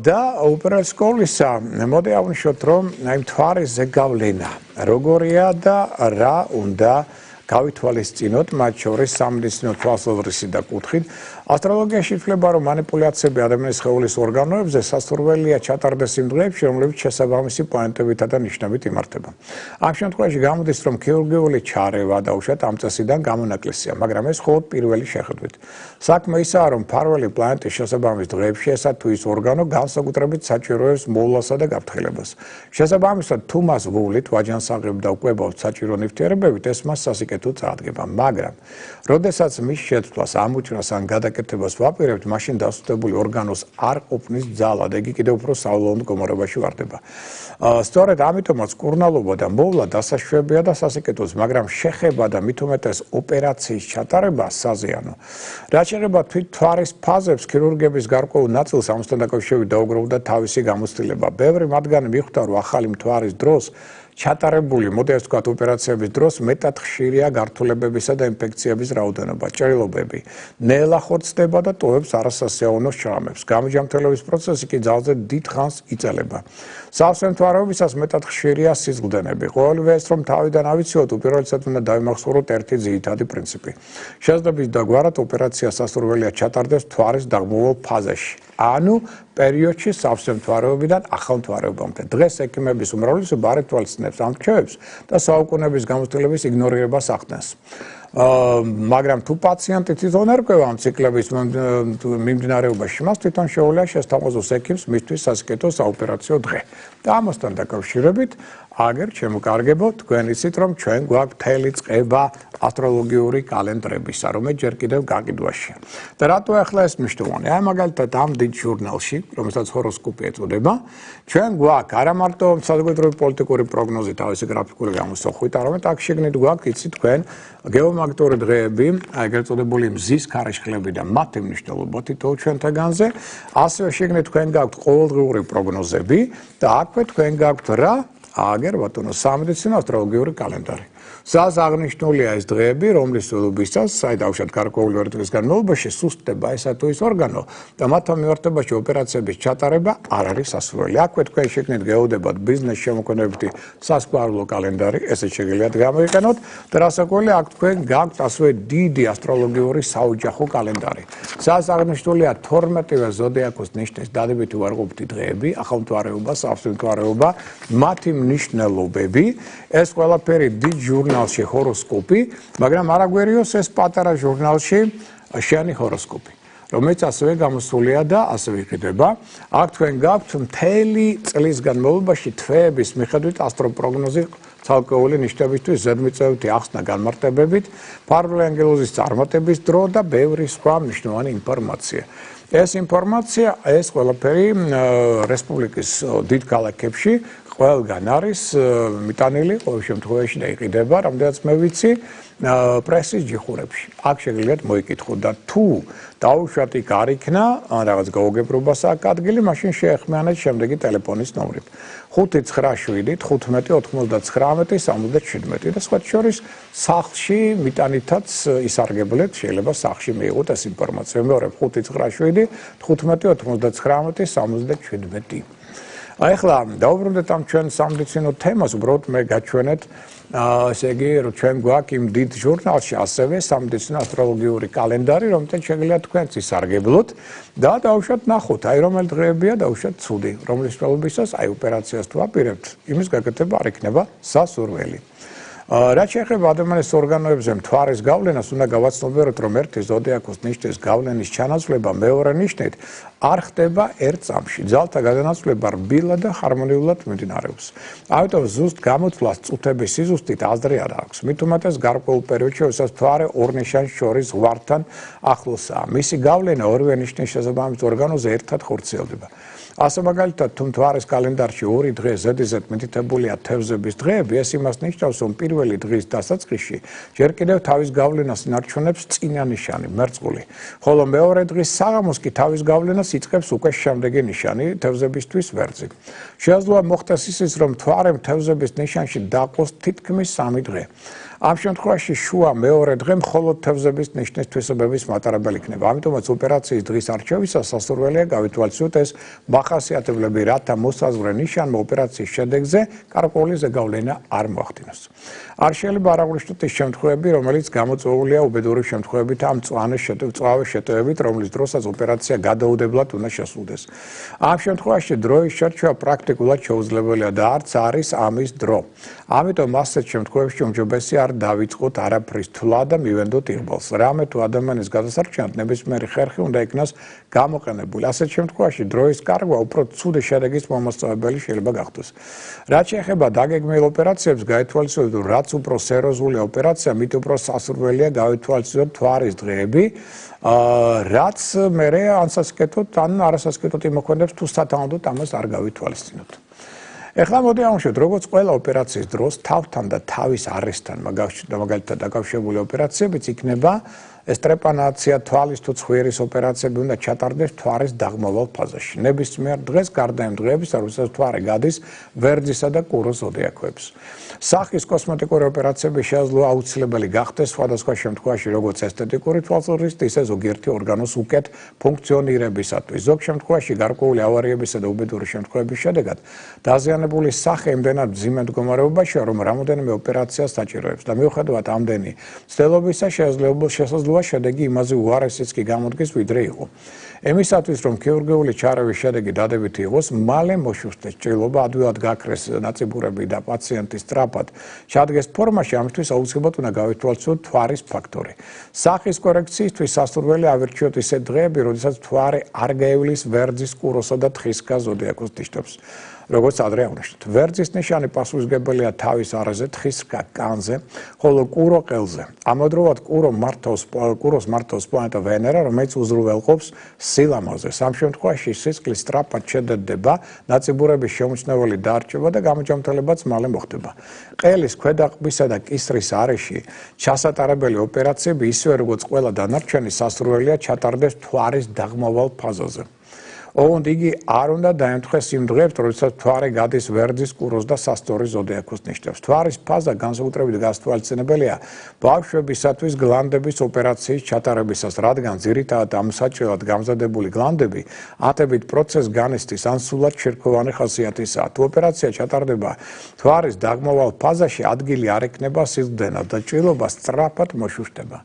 და უპირველეს ყოვლისა, მოდი აღვნიშნოთ, რომ აი მთვარის ზეგავლენა როგორია და რა უნდა გავითვალისწინოთ მათ შორის სამედიცინო თვალსაზრისით და კუთხით. ასტროლოგიაში ითვლება, რომ манипуляციები ადამიანის სხეულის ორგანოებზე სასურველია ჩატარდეს იმ დღეებში, რომლებიც შესაბამისი პლანეტებითა და ნიშნებით იმართება. ამ შემთხვევაში გამოდის, რომ ქირურგიული ჩარევა და უშუალოდ ამ წესიდან გამონაკლისია, მაგრამ ეს მხოლოდ პირველი შეხედვით. საქმე ისაა, რომ მფარველი პლანეტის შესაბამის დღეებში ესა თუ ის ორგანო განსაკუთრებით საჭიროებს მოვლასა და გაფრთხილებას. შესაბამისად, თუ მას ვუვლით, ვაჯანსაღებთ და უკვებავთ საჭირო ნივთიერებებით, ეს მას სასიკეთოდ წარადგება, მაგრამ როდესაც მის შეცვლას, ამოჭრას ან გადაკეთებას ვაპირებთ, მაშინ დასუსტებული ორგანოს არ ყოფნის ძალა და იგი კიდევ უფრო სავალალო მდგომარეობაში ვარდება. სწორედ ამიტომაც კურნალობა და მოვლა დასაშვებია და სასიკეთოც, მაგრამ შეხება და მით უმეტეს ოპერაციის ჩატარება საზიანო. რაც შეეხება თვითმფარვის ფაზებს, ქირურგების გარკვეულ ნაწილს ამასთან დაკავშირებით დაუგროვდა თავისი გამოცდილება. ბევრი მათგანი მიხვდა, რომ ახალი მთვარის დროს ჩატარებული, მოდი ასე ვთქვათ, ოპერაციების დროს მეტად ხშირია გართულებებისა და ინფექციების რაოდენობა, ჭრილობები, ნელა ხორცდება და ტოვებს არასასიაოვნო შრამებს. გამიჯამთელების პროცესი კი ძალზე დიდ ხანს იწელება. სავსე მთვარეობისას მეტად ხშირია სიზღდენები. ყოველივე ეს რომ თავიდან ავიცილოთ, უპირველესად უნდა დავიმახსოვროთ ერთი ძირითადი პრინციპი. შესაძლებლობის დაგვარად ოპერაცია სასურველია ჩატარდეს მთვარის დაღმოვალ ფაზაში. ანუ პერიოდში სავსე მთვარეობიდან ახალ მთვარეობამდე. დღეს ექიმების უმრავლესობა არ ითვალისწინებს ამ რჩევებს და საუკუნეების გამოცდილების იგნორირებას ახდენს. მაგრამ თუ პაციენტი თვითონ ერკვევა ამ ციკლების მიმდინარეობაში, მას თვითონ შეუძლია შესთავაზოს ექიმს მისთვის სასიკეთო საოპერაციო დღე. და ამასთან დაკავშირებით, აგერ შემოკარგებო, თქვენ იცით, რომ ჩვენ გვაქვს მთელი წყება ასტროლოგიური კალენდრებისა, რომელიც ჯერ კიდევ გაყიდვაშია. და რატო ახლა ეს მნიშვნელოვანია? აი მაგალითად ამ დიდ ჟურნალში, რომელსაც ჰოროსკოპი ეწოდება, ჩვენ გვაქვს არა მარტო საზოგადოებრივი პოლიტიკური პროგნოზი თავისი გრაფიკული გამოსახვით, არამედ აქ შეგნით გვაქვს, იცით თქვენ, გეომაგნიტური დღეები, ეგრეთ წოდებული მზის ქარიშხლები და მათი მნიშვნელობა თითოეულ ჩვენთაგანზე, ასევე შეგნით თქვენ გაქვთ ყოველდღიური პროგნოზები და აქვე თქვენ გაქვთ რა? აგერ ბატონო, სამედიცინო ასტროლოგიური კალენდარი. სას აღნიშნულია ეს დღეები, რომლის სრულობისას, აი დავუშვათ გარკვეული ორი დღის განმავლობაში სუსტდება ესა თუ ის ორგანო და მათთან მიმართებაში ოპერაციების ჩატარება არ არის სასურველი. აქვე თქვენ შეგნით გეოვდებათ ბიზნეს შემოქმედებითი სასკვარლო კალენდარი, ესეც შეგიძლიათ გამოიყენოთ და რასაკვირველია, აქ თქვენ გაქვთ ასევე დიდი ასტროლოგიური საოჯახო კალენდარი. სას აღნიშნულია 12-ვე ზოდიაქოს ნიშნის დადებითი უარყოფითი დღეები, ახალ მთვარეობა, სავსე მთვარეობა, მათი მნიშვნელობები, ეს ყველაფერი დიდ ჟურნალში ჰოროსკოპი, მაგრამ არ აგვერიოს ეს პატარა ჟურნალში შენი ჰოროსკოპი, რომელიც ასევე გამოსულია და ასევე იყიდება. აქ თქვენ გაქვთ მთელი წლის განმავლობაში თვეების მიხედვით ასტროპროგნოზი ცალკეული ნიშნებისთვის ზედმიწევითი ახსნა განმარტებებით, ფარული ანგელოზის წარმატების დრო და ბევრი სხვა მნიშვნელოვანი ინფორმაცია. ეს ინფორმაცია, ეს ყველაფერი რესპუბლიკის დიდ ქალაქებში ყველგან არის მიტანილი, ყოველ შემთხვევაში და იყიდება, რამდენიც მე ვიცი, პრესის ჯიხურებში. აქ შეგიძლიათ მოიკითხოთ და თუ დაუშვათ იქ არ იქნა რაღაც გაუგებრობას აქ ადგილი, მაშინ შეეხმიანეთ შემდეგი ტელეფონის ნომრით. 597 15 99 77 და სხვა შორის სახლში მიტანითაც ისარგებლეთ, შეიძლება სახლში მიიღოთ ეს ინფორმაცია. მეორე 597 15 99 77. აი ახლა დავუბრუნდეთ ამ ჩვენ სამედიცინო თემას, უბრალოდ მე გაჩვენეთ, ესე იგი, რომ ჩვენ გვაქვს იმ დიდ ჟურნალში ასევე სამედიცინო ასტროლოგიური კალენდარი, რომელსაც შეგიძლიათ თქვენც ისარგებლოთ და დავუშვათ ნახოთ, აი რომელი დღეებია დავუშვათ ცუდი, რომლის მსვლელობისას აი ოპერაციას თუ აპირებთ, იმის გაკეთება არ იქნება სასურველი. რაც შეეხება ადამიანის ორგანოებზე მთვარის გავლენას, უნდა გავაცნობიეროთ, რომ ერთი ზოდიაქოს ნიშნის გავლენის ჩანაცვლება მეორე ნიშნით არ ხდება ერთ წამში. ძალთა გადანაცვლება რბილად და ჰარმონიულად მიმდინარეობს. ამიტომ ზუსტ გამოცვლას წუთების სიზუსტით აზრი არ აქვს. მით უმეტეს გარკვეულ პერიოდში, როდესაც მთვარე ორ ნიშანს შორის ზღვართან ახლოსაა. მისი გავლენა ორივე ნიშნის შესაბამის ორგანოზე ერთად ხორციელდება. ასე მაგალითად, თუ მთვარის კალენდარში ორი დღე ზედიზედ მითითებულია თევზების დღეები, ეს იმას ნიშნავს, რომ პირველი დღის დასაწყისში ჯერ კიდევ თავის გავლენას ინარჩუნებს წინა ნიშანი, მერწყული, ხოლო მეორე დღის საღამოს კი თავის გავლენას იწყებს უკვე შემდეგი ნიშანი, თევზებისთვის ვერძი. შეეძლოა მოხდეს ისიც, რომ მთვარემ თევზების ნიშანში დაყოს თითქმის 3 დღე. ამ შემთხვევაში შუა მეორე დღე მხოლოდ თევზების ნიშნის თვისებების მატარებელი იქნება. ამიტომაც ოპერაციის დღის არჩევისას სასურველია გავითვალისწინოთ ეს მახასიათებლები, რათა მოსაზღვრე ნიშანმა ოპერაციის შედეგზე გარკვეული ზეგავლენა არ მოახდინოს. არ შეიძლება არ აღვნიშნოთ ის შემთხვევები, რომელიც გამოწვეულია უბედური შემთხვევებით ამ მწვავე შეტევებით, რომლის დროსაც ოპერაცია გადაუდებლად უნდა შესრულდეს. ამ შემთხვევაში დროის შერჩევა პრაქტიკულად შეუძლებელია და არც არის ამის დრო. ამიტომ ასეთ შემთხვევებში უმჯობესია არ დავიწყოთ არაფრის თვლა და მივენდოთ იღბალს. რამე თუ ადამიანის გადასარჩენად ნებისმიერი ხერხი უნდა იქნას გამოყენებული. ასეთ შემთხვევაში დროის კარგვა უფრო ცუდი შედეგის მომასწავებელი შეიძლება გახდეს. რაც შეეხება დაგეგმილ ოპერაციებს, გაითვალისწინოთ, რომ რაც უფრო სერიოზული ოპერაცია, მით უფრო სასურველია გაითვალისწინოთ მთვარის დღეები, რაც მერე ან სასიკეთოდ, ან არასასიკეთოდ იმოქმედებს, თუ სათანადოდ ამას არ გავითვალისწინოთ. ეხლა მოდი ავუშვათ, როგორც ყველა ოპერაციის დროს თავთან და თავის არესთან მაგალითად დაკავშირებული ოპერაციებიც იქნება ეს ტრეპანაცია, თვალის თუ ცხვირის ოპერაციები უნდა ჩატარდეს მთვარის დაღმოვალ ფაზაში. ნებისმიერ დღეს გარდა იმ დღეებისა, როდესაც მთვარე გადის ვერძისა და კუროს ზოდიაქოებს. სახის კოსმეტიკური ოპერაციები შეეძლო აუცილებელი გახდეს სხვადასხვა შემთხვევაში, როგორც ესთეტიკური თვალსაზრისით, ისე ზოგიერთი ორგანოს უკეთ ფუნქციონირებისათვის. ზოგ შემთხვევაში გარკვეული ავარიებისა და უბედური შემთხვევების შედეგად დაზიანებული სახე იმდენად მძიმე მდგომარეობაშია, რომ რამოდენიმე ოპერაციას საჭიროებს და მიუხედავად ამდენი მცდელობისა შესაძლოა მიღწევა შედეგი იმაზე უარესიც კი გამოდგეს ვიდრე იყო. Ემისათვის რომ ქირურგიული ჩარევის შედეგი დადებითი იყოს, მალე მოშუშტეს ჭრილობა, ადვილად გაქრეს ნაწიბურები და პაციენტი სწრაფად ჩადგეს ფორმაში, ამისთვის აუცილებლად უნდა გავითვალისწინოთ თვარის ფაქტორი. სახის კორექციისთვის სასურველი ავირჩიოთ ისე დღეები, როდესაც თვარი არ გაივლის ვერძის, კუროსა და თხისკა ზოდიაქოს ნიშნებს. როგორც ადრე აღვნიშნეთ, ვერძის ნიშანი პასუხისმგებელია თავის არეზე, თხისკა კანზე, ხოლო კურო ყელზე. ამავდროულად კუროს მართავს პლანეტა ვენერა, რომელიც უზრუნველყოფს სილამაზეს. ამ შემთხვევაში სისხლის სწრაფად შედედება, ნაწიბურების შემჩნეველი დარჩება და გამოჯამთელებაც მალე მოხდება. ყელის, ქვედაყბისა და კისრის არეში ჩასატარებელი ოპერაციები ისევე როგორც ყველა დანარჩენი სასურველია ჩატარდეს თვარის დაღმავალ ფაზაზე. ოღონდ იგი არ უნდა დაემთხეს იმ დღეებს, როდესაც თვარი გადის ვერძის, კუროს და სასტორის ზოდიაქოს ნიშნებს. თვარის ფაზა განსაკუთრებით გასათვალისწინებელია ბავშვებისათვის გლანდების ოპერაციის ჩატარებისას, რადგან ძირითადად ამოსაჭრელად გამზადებული გლანდები ატებით პროცესს განიცდის ან სულად შერქოვანი ხასიათისაა. თუ ოპერაცია ჩატარდება თვარის დაღმავალ ფაზაში, ადგილი არ ექნება სისხლდენად და ჭრილობა სწრაფად მოშუშტება.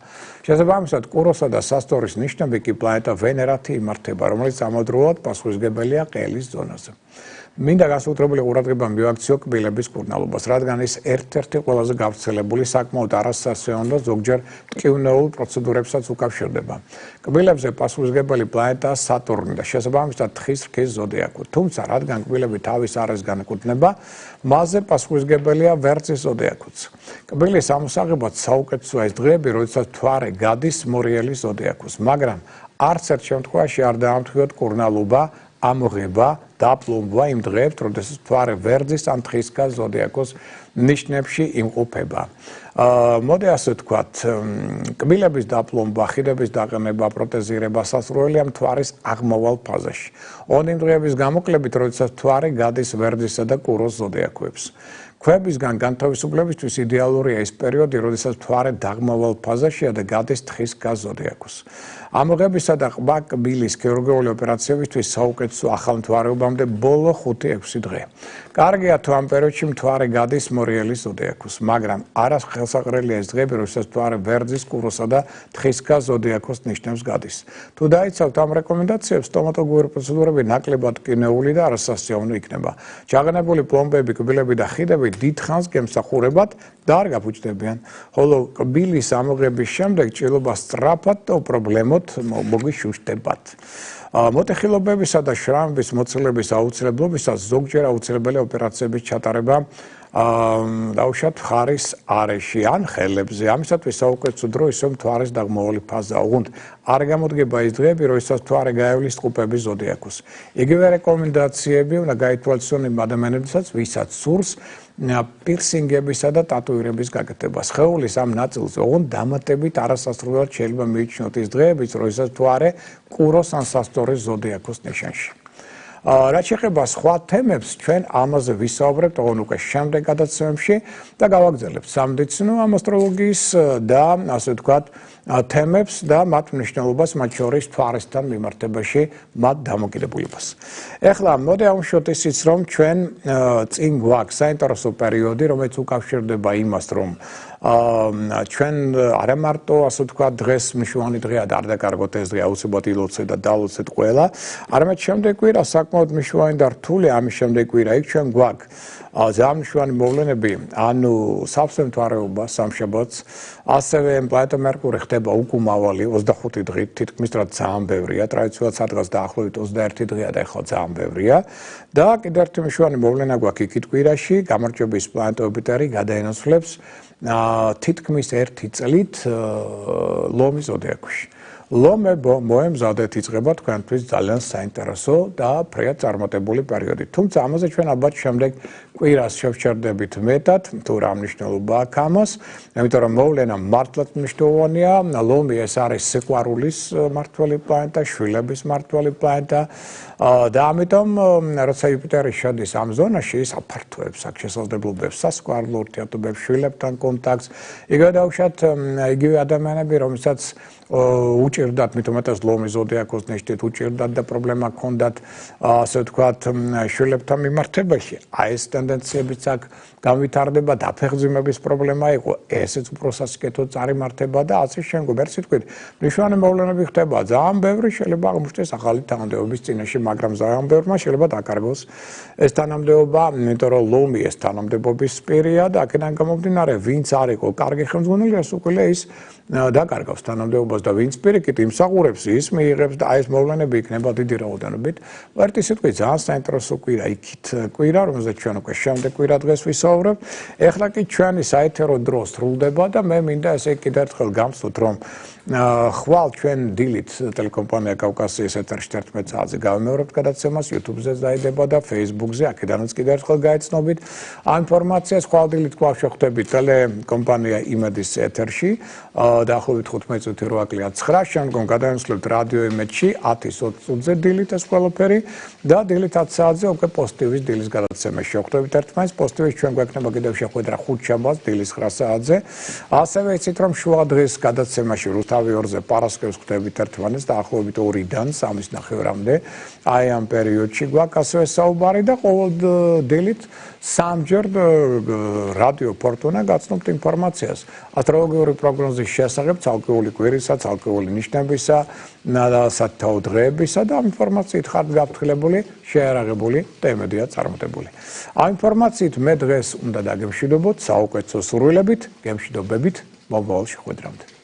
შესაბამისად, კუროსა და სასტორის ნიშნები კი პლანეტა ვენერათი იმართება, რომელიც ამავდროულად პასუხისმგებელია ყელის ზონაზე. მინდა განსაკუთრებული ყურადღება მივაქციო კბილების კურნალობას, რადგან ის ერთ-ერთი ყველაზე გავრცელებული, საკმაოდ არასასეონო და ზოგჯერ მკივნეულ პროცედურებსაც უკავშირდება. კბილებზე პასუხისმგებელი პლანეტაა სატურნი და შესაბამისად თხის რქის ზოდიაქო. თუმცა, რადგან კბილები თავის არეს განეკუთვნება, მასზე პასუხისმგებელია ვერძის ზოდიაქოც. კბილის ამოსაღებად საუკეთესოა ის დღეები, როდესაც თვარი გადის მორიელის ზოდიაქოს, მაგრამ არც ერთ შემთხვევაში არ დაამტკიცოთ კურნალობა, ამოღება, დაპლომბვა იმ დღეებს, როდესაც თვარი ვერძის ან თხისკას ზოდიაქოს ნიშნებში იმყოფება. მოდი ასე ვთქვათ, კბილების დაპლომბვა, ხიდების დაყენება, პროტეზირება სასურველია თვარის აღმავალ ფაზაში. იმ დღეების გამოკლებით, როდესაც თვარი გადის ვერძისა და კუროს ზოდიაქოებს. ქვებისგან განთავისუფლებისთვის იდეალურია ის პერიოდი, როდესაც თვარი დაღმავალ ფაზაშია და გადის თხისკას ზოდიაქოს. ამოღებისა და ყბა კბილის ქირურგიული ოპერაციებისთვის საუკეთესო ახალ მთვარეობამდე ბოლო 5-6 დღე. კარგია თუ ამ პერიოდში მთვარე გადის მორიელის ზოდიაქოს, მაგრამ არა ხელსაყრელია ეს დღეები, როდესაც მთვარე ვერძის, კუროსა და თხისკას ზოდიაქოს ნიშნებს გადის. თუ დაიცავთ ამ რეკომენდაციებს, სტომატოლოგიური პროცედურები ნაკლებად კინეული და არასასიამოვნო იქნება. ჩაღენებული პლომბები, კბილები და ხიდები დიდხანს გემსახურებად და არ გაფუჭდებიან, ხოლო კბილის ამოღების შემდეგ ჭრილობა სწრაფად და უპრობლემოდ მოგვიშუშტებათ. მოტეხილობებისა და შრამების მოცილების აუცილებლობისას ზოგჯერ აუცილებელია ოპერაციების ჩატარება დაუშვათ ხარის არეში ან ხელებზე. ამისათვის საუკეთესო დრო ისევ მთვარის დაღმავალი ფაზაა. ოღონდ არ გამოდგება ის დღეები, როდესაც თვარი გაივლის ტყუპების ზოდიაქოს. იგივე რეკომენდაციები უნდა გაითვალისწინონ იმ ადამიანებსაც, ვისაც სურს პირსინგებისა და ტატუირების გაკეთება. სხეულის ამ ნაწილზე ოღონდ დამატებით არასასრულად შეიძლება მიიჩნიოთ ის დღეებიც, როდესაც თვარი კუროს ან სასტორის ზოდიაქოს ნიშანში. რაც შეეხება სხვა თემებს, ჩვენ ამაზე ვისაუბრებთ ოღონდ უკვე შემდეგ გადაცემებში და გავაგრძელებთ სამედიცინო ასტროლოგიის და ასე ვთქვათ თემებს და მათ მნიშვნელობას, მათ შორის თვარისთან მიმართებაში, მათ დამოკიდებულებას. ეხლა მოდი ავუშვოთ ისიც, რომ ჩვენ წინ გვაქვს საინტერესო პერიოდი, რომელიც უკავშირდება იმას, რომ ჩვენ არა მარტო ასე ვთქვათ დღეს მნიშვნელოვანი დღეა და არ დაკარგოთ ეს დღე, აუცილებლად ილოცეთ და დალოცეთ ყველა, არამედ შემდეგ კვირა საკმაოდ მნიშვნელოვანი და რთული, ამის შემდეგ კვირა იქ ჩვენ გვაქვს ძალიან მნიშვნელოვანი მოვლენები, ანუ სავსე მთვარეობა სამშაბათს, ასევე პლანეტა მერკური ხდება უკუმავალი 25 დღით, თითქმის ძალიან ბევრია, ტრადიციულად სადღაც დაახლოებით 21 დღეა და ეხლა ძალიან ბევრია და კიდევ ერთი მნიშვნელოვანი მოვლენა გვაქვს იქით კვირაში, გამარჯვების პლანეტა ოპიტერი გადაინაცვლებს თითქმის 1 წლით ლომის ზოდიაქოში. ლომე მოემზადეთ იწყება თქვენთვის ძალიან საინტერესო და ფრიად წარმატებული პერიოდი. თუმცა ამაზე ჩვენ ალბათ შემდეგ კვირას შევჩერდებით მეტად, თუ რა მნიშვნელობა აქვს ამას, იმიტომ რომ მოვლენა მართლაც მნიშვნელოვანია. ლომი ეს არის სიყვარულის მმართველი პლანეტა, შვილების მმართველი პლანეტა და ამიტომ როცა იუპიტერი შედის ამ ზონაში, ის აფართოებს აქ შესაძლებლობებს სასიყვარულო ურთიერთობებს, შვილებთან კონტაქტს. იგივე დავუშვათ იგივე ადამიანები, რომელსაც უჭირდათ მithumetas ლომის ზოდიაქოს ნიშნით უჭირდათ და პრობლემა ჰქონდათ ასე ვთქვათ შვილებთან მიმართებაში. აი ესთან ტენდენციებიც აქ განვითარდება, დაფეხმძიმების პრობლემა იყო, ესეც უფრო სასიკეთოდ წარიმართება და ასე შემდგომ. ერთ სიტყვით, მნიშვნელოვანი მოვლენები ხდება, ძალიან ბევრი შეიძლება აღმოჩნდეს ახალი თანამდებობის წინაშე, მაგრამ ძალიან ბევრმა შეიძლება დაკარგოს ეს თანამდებობა, იმიტომ რომ ლომი ეს თანამდებობის პირია და აქედან გამომდინარე, ვინც არ იყო კარგი ხელმძღვანელი, ეს უკვე ის დაკარგავს თანამდებობას და ვინც პირიქით იმსახურებს, ის მიიღებს და აი ეს მოვლენები იქნება დიდი რაოდენობით. ერთი სიტყვით ძალიან საინტერესო კვირა იქით კვირა, რომელზეც ჩვენ უკვე შემდეგ კვირა დღეს ვისაუბრებთ. ეხლა კი ჩვენი საეთერო დრო სრულდება და მე მინდა ესე კიდევ ერთხელ გამწვოთ, რომ ხვალ ჩვენ დილით ტელეკომპანია კავკასიის ეთერში 11 საათზე გავიმეორებთ გადაცემას, YouTube-ზე დაიდება და Facebook-ზე, აქედანაც კიდევ ერთხელ გაეცნობით. ამ ინფორმაციას ხვალ დილით კვლავ შეხვდებით ტელეკომპანია იმედის ეთერში, დაახლოებით 15 წუთი 8:09, შემდგომ გადავინაცვლებთ რადიო იმედში 10:20 წუთზე დილით ეს ყველაფერი და დილით 10 საათზე უკვე პოზიტივის დილის გადაცემას შეხვდებით ერთმანეთს. პოზიტივის ჩვენ გვექნება კიდევ შეხვედრა 5 შაბათს დილის 9 საათზე. ასევე იცით რომ შუა დღეს გადაცემაში რუსთავი 2-ზე პარასკევს ხვდებით ერთმანეთს დაახლოებით 2-დან 3-ის ნახევრამდე. აი ამ პერიოდში გვაქვს ასევე საუბარი და ყოველ დილით სამჯერ რადიო ფორტუნა გაცნობთ ინფორმაციას ასტროლოგიური პროგნოზის შესახებ, ცალკეული კვირისა, ცალკეული ნიშნებისა, სათაო დღეებისა და ამ ინფორმაციით ხართ გაფრთხილებული, შეიარაღებული ტემებია წარმატებული. ამ ინფორმაციით მე დღეს უნდა დაგემშვიდობოთ საუკეთესო სურვილებით, გემშვიდობებით, მომავალ შეხვედრამდე.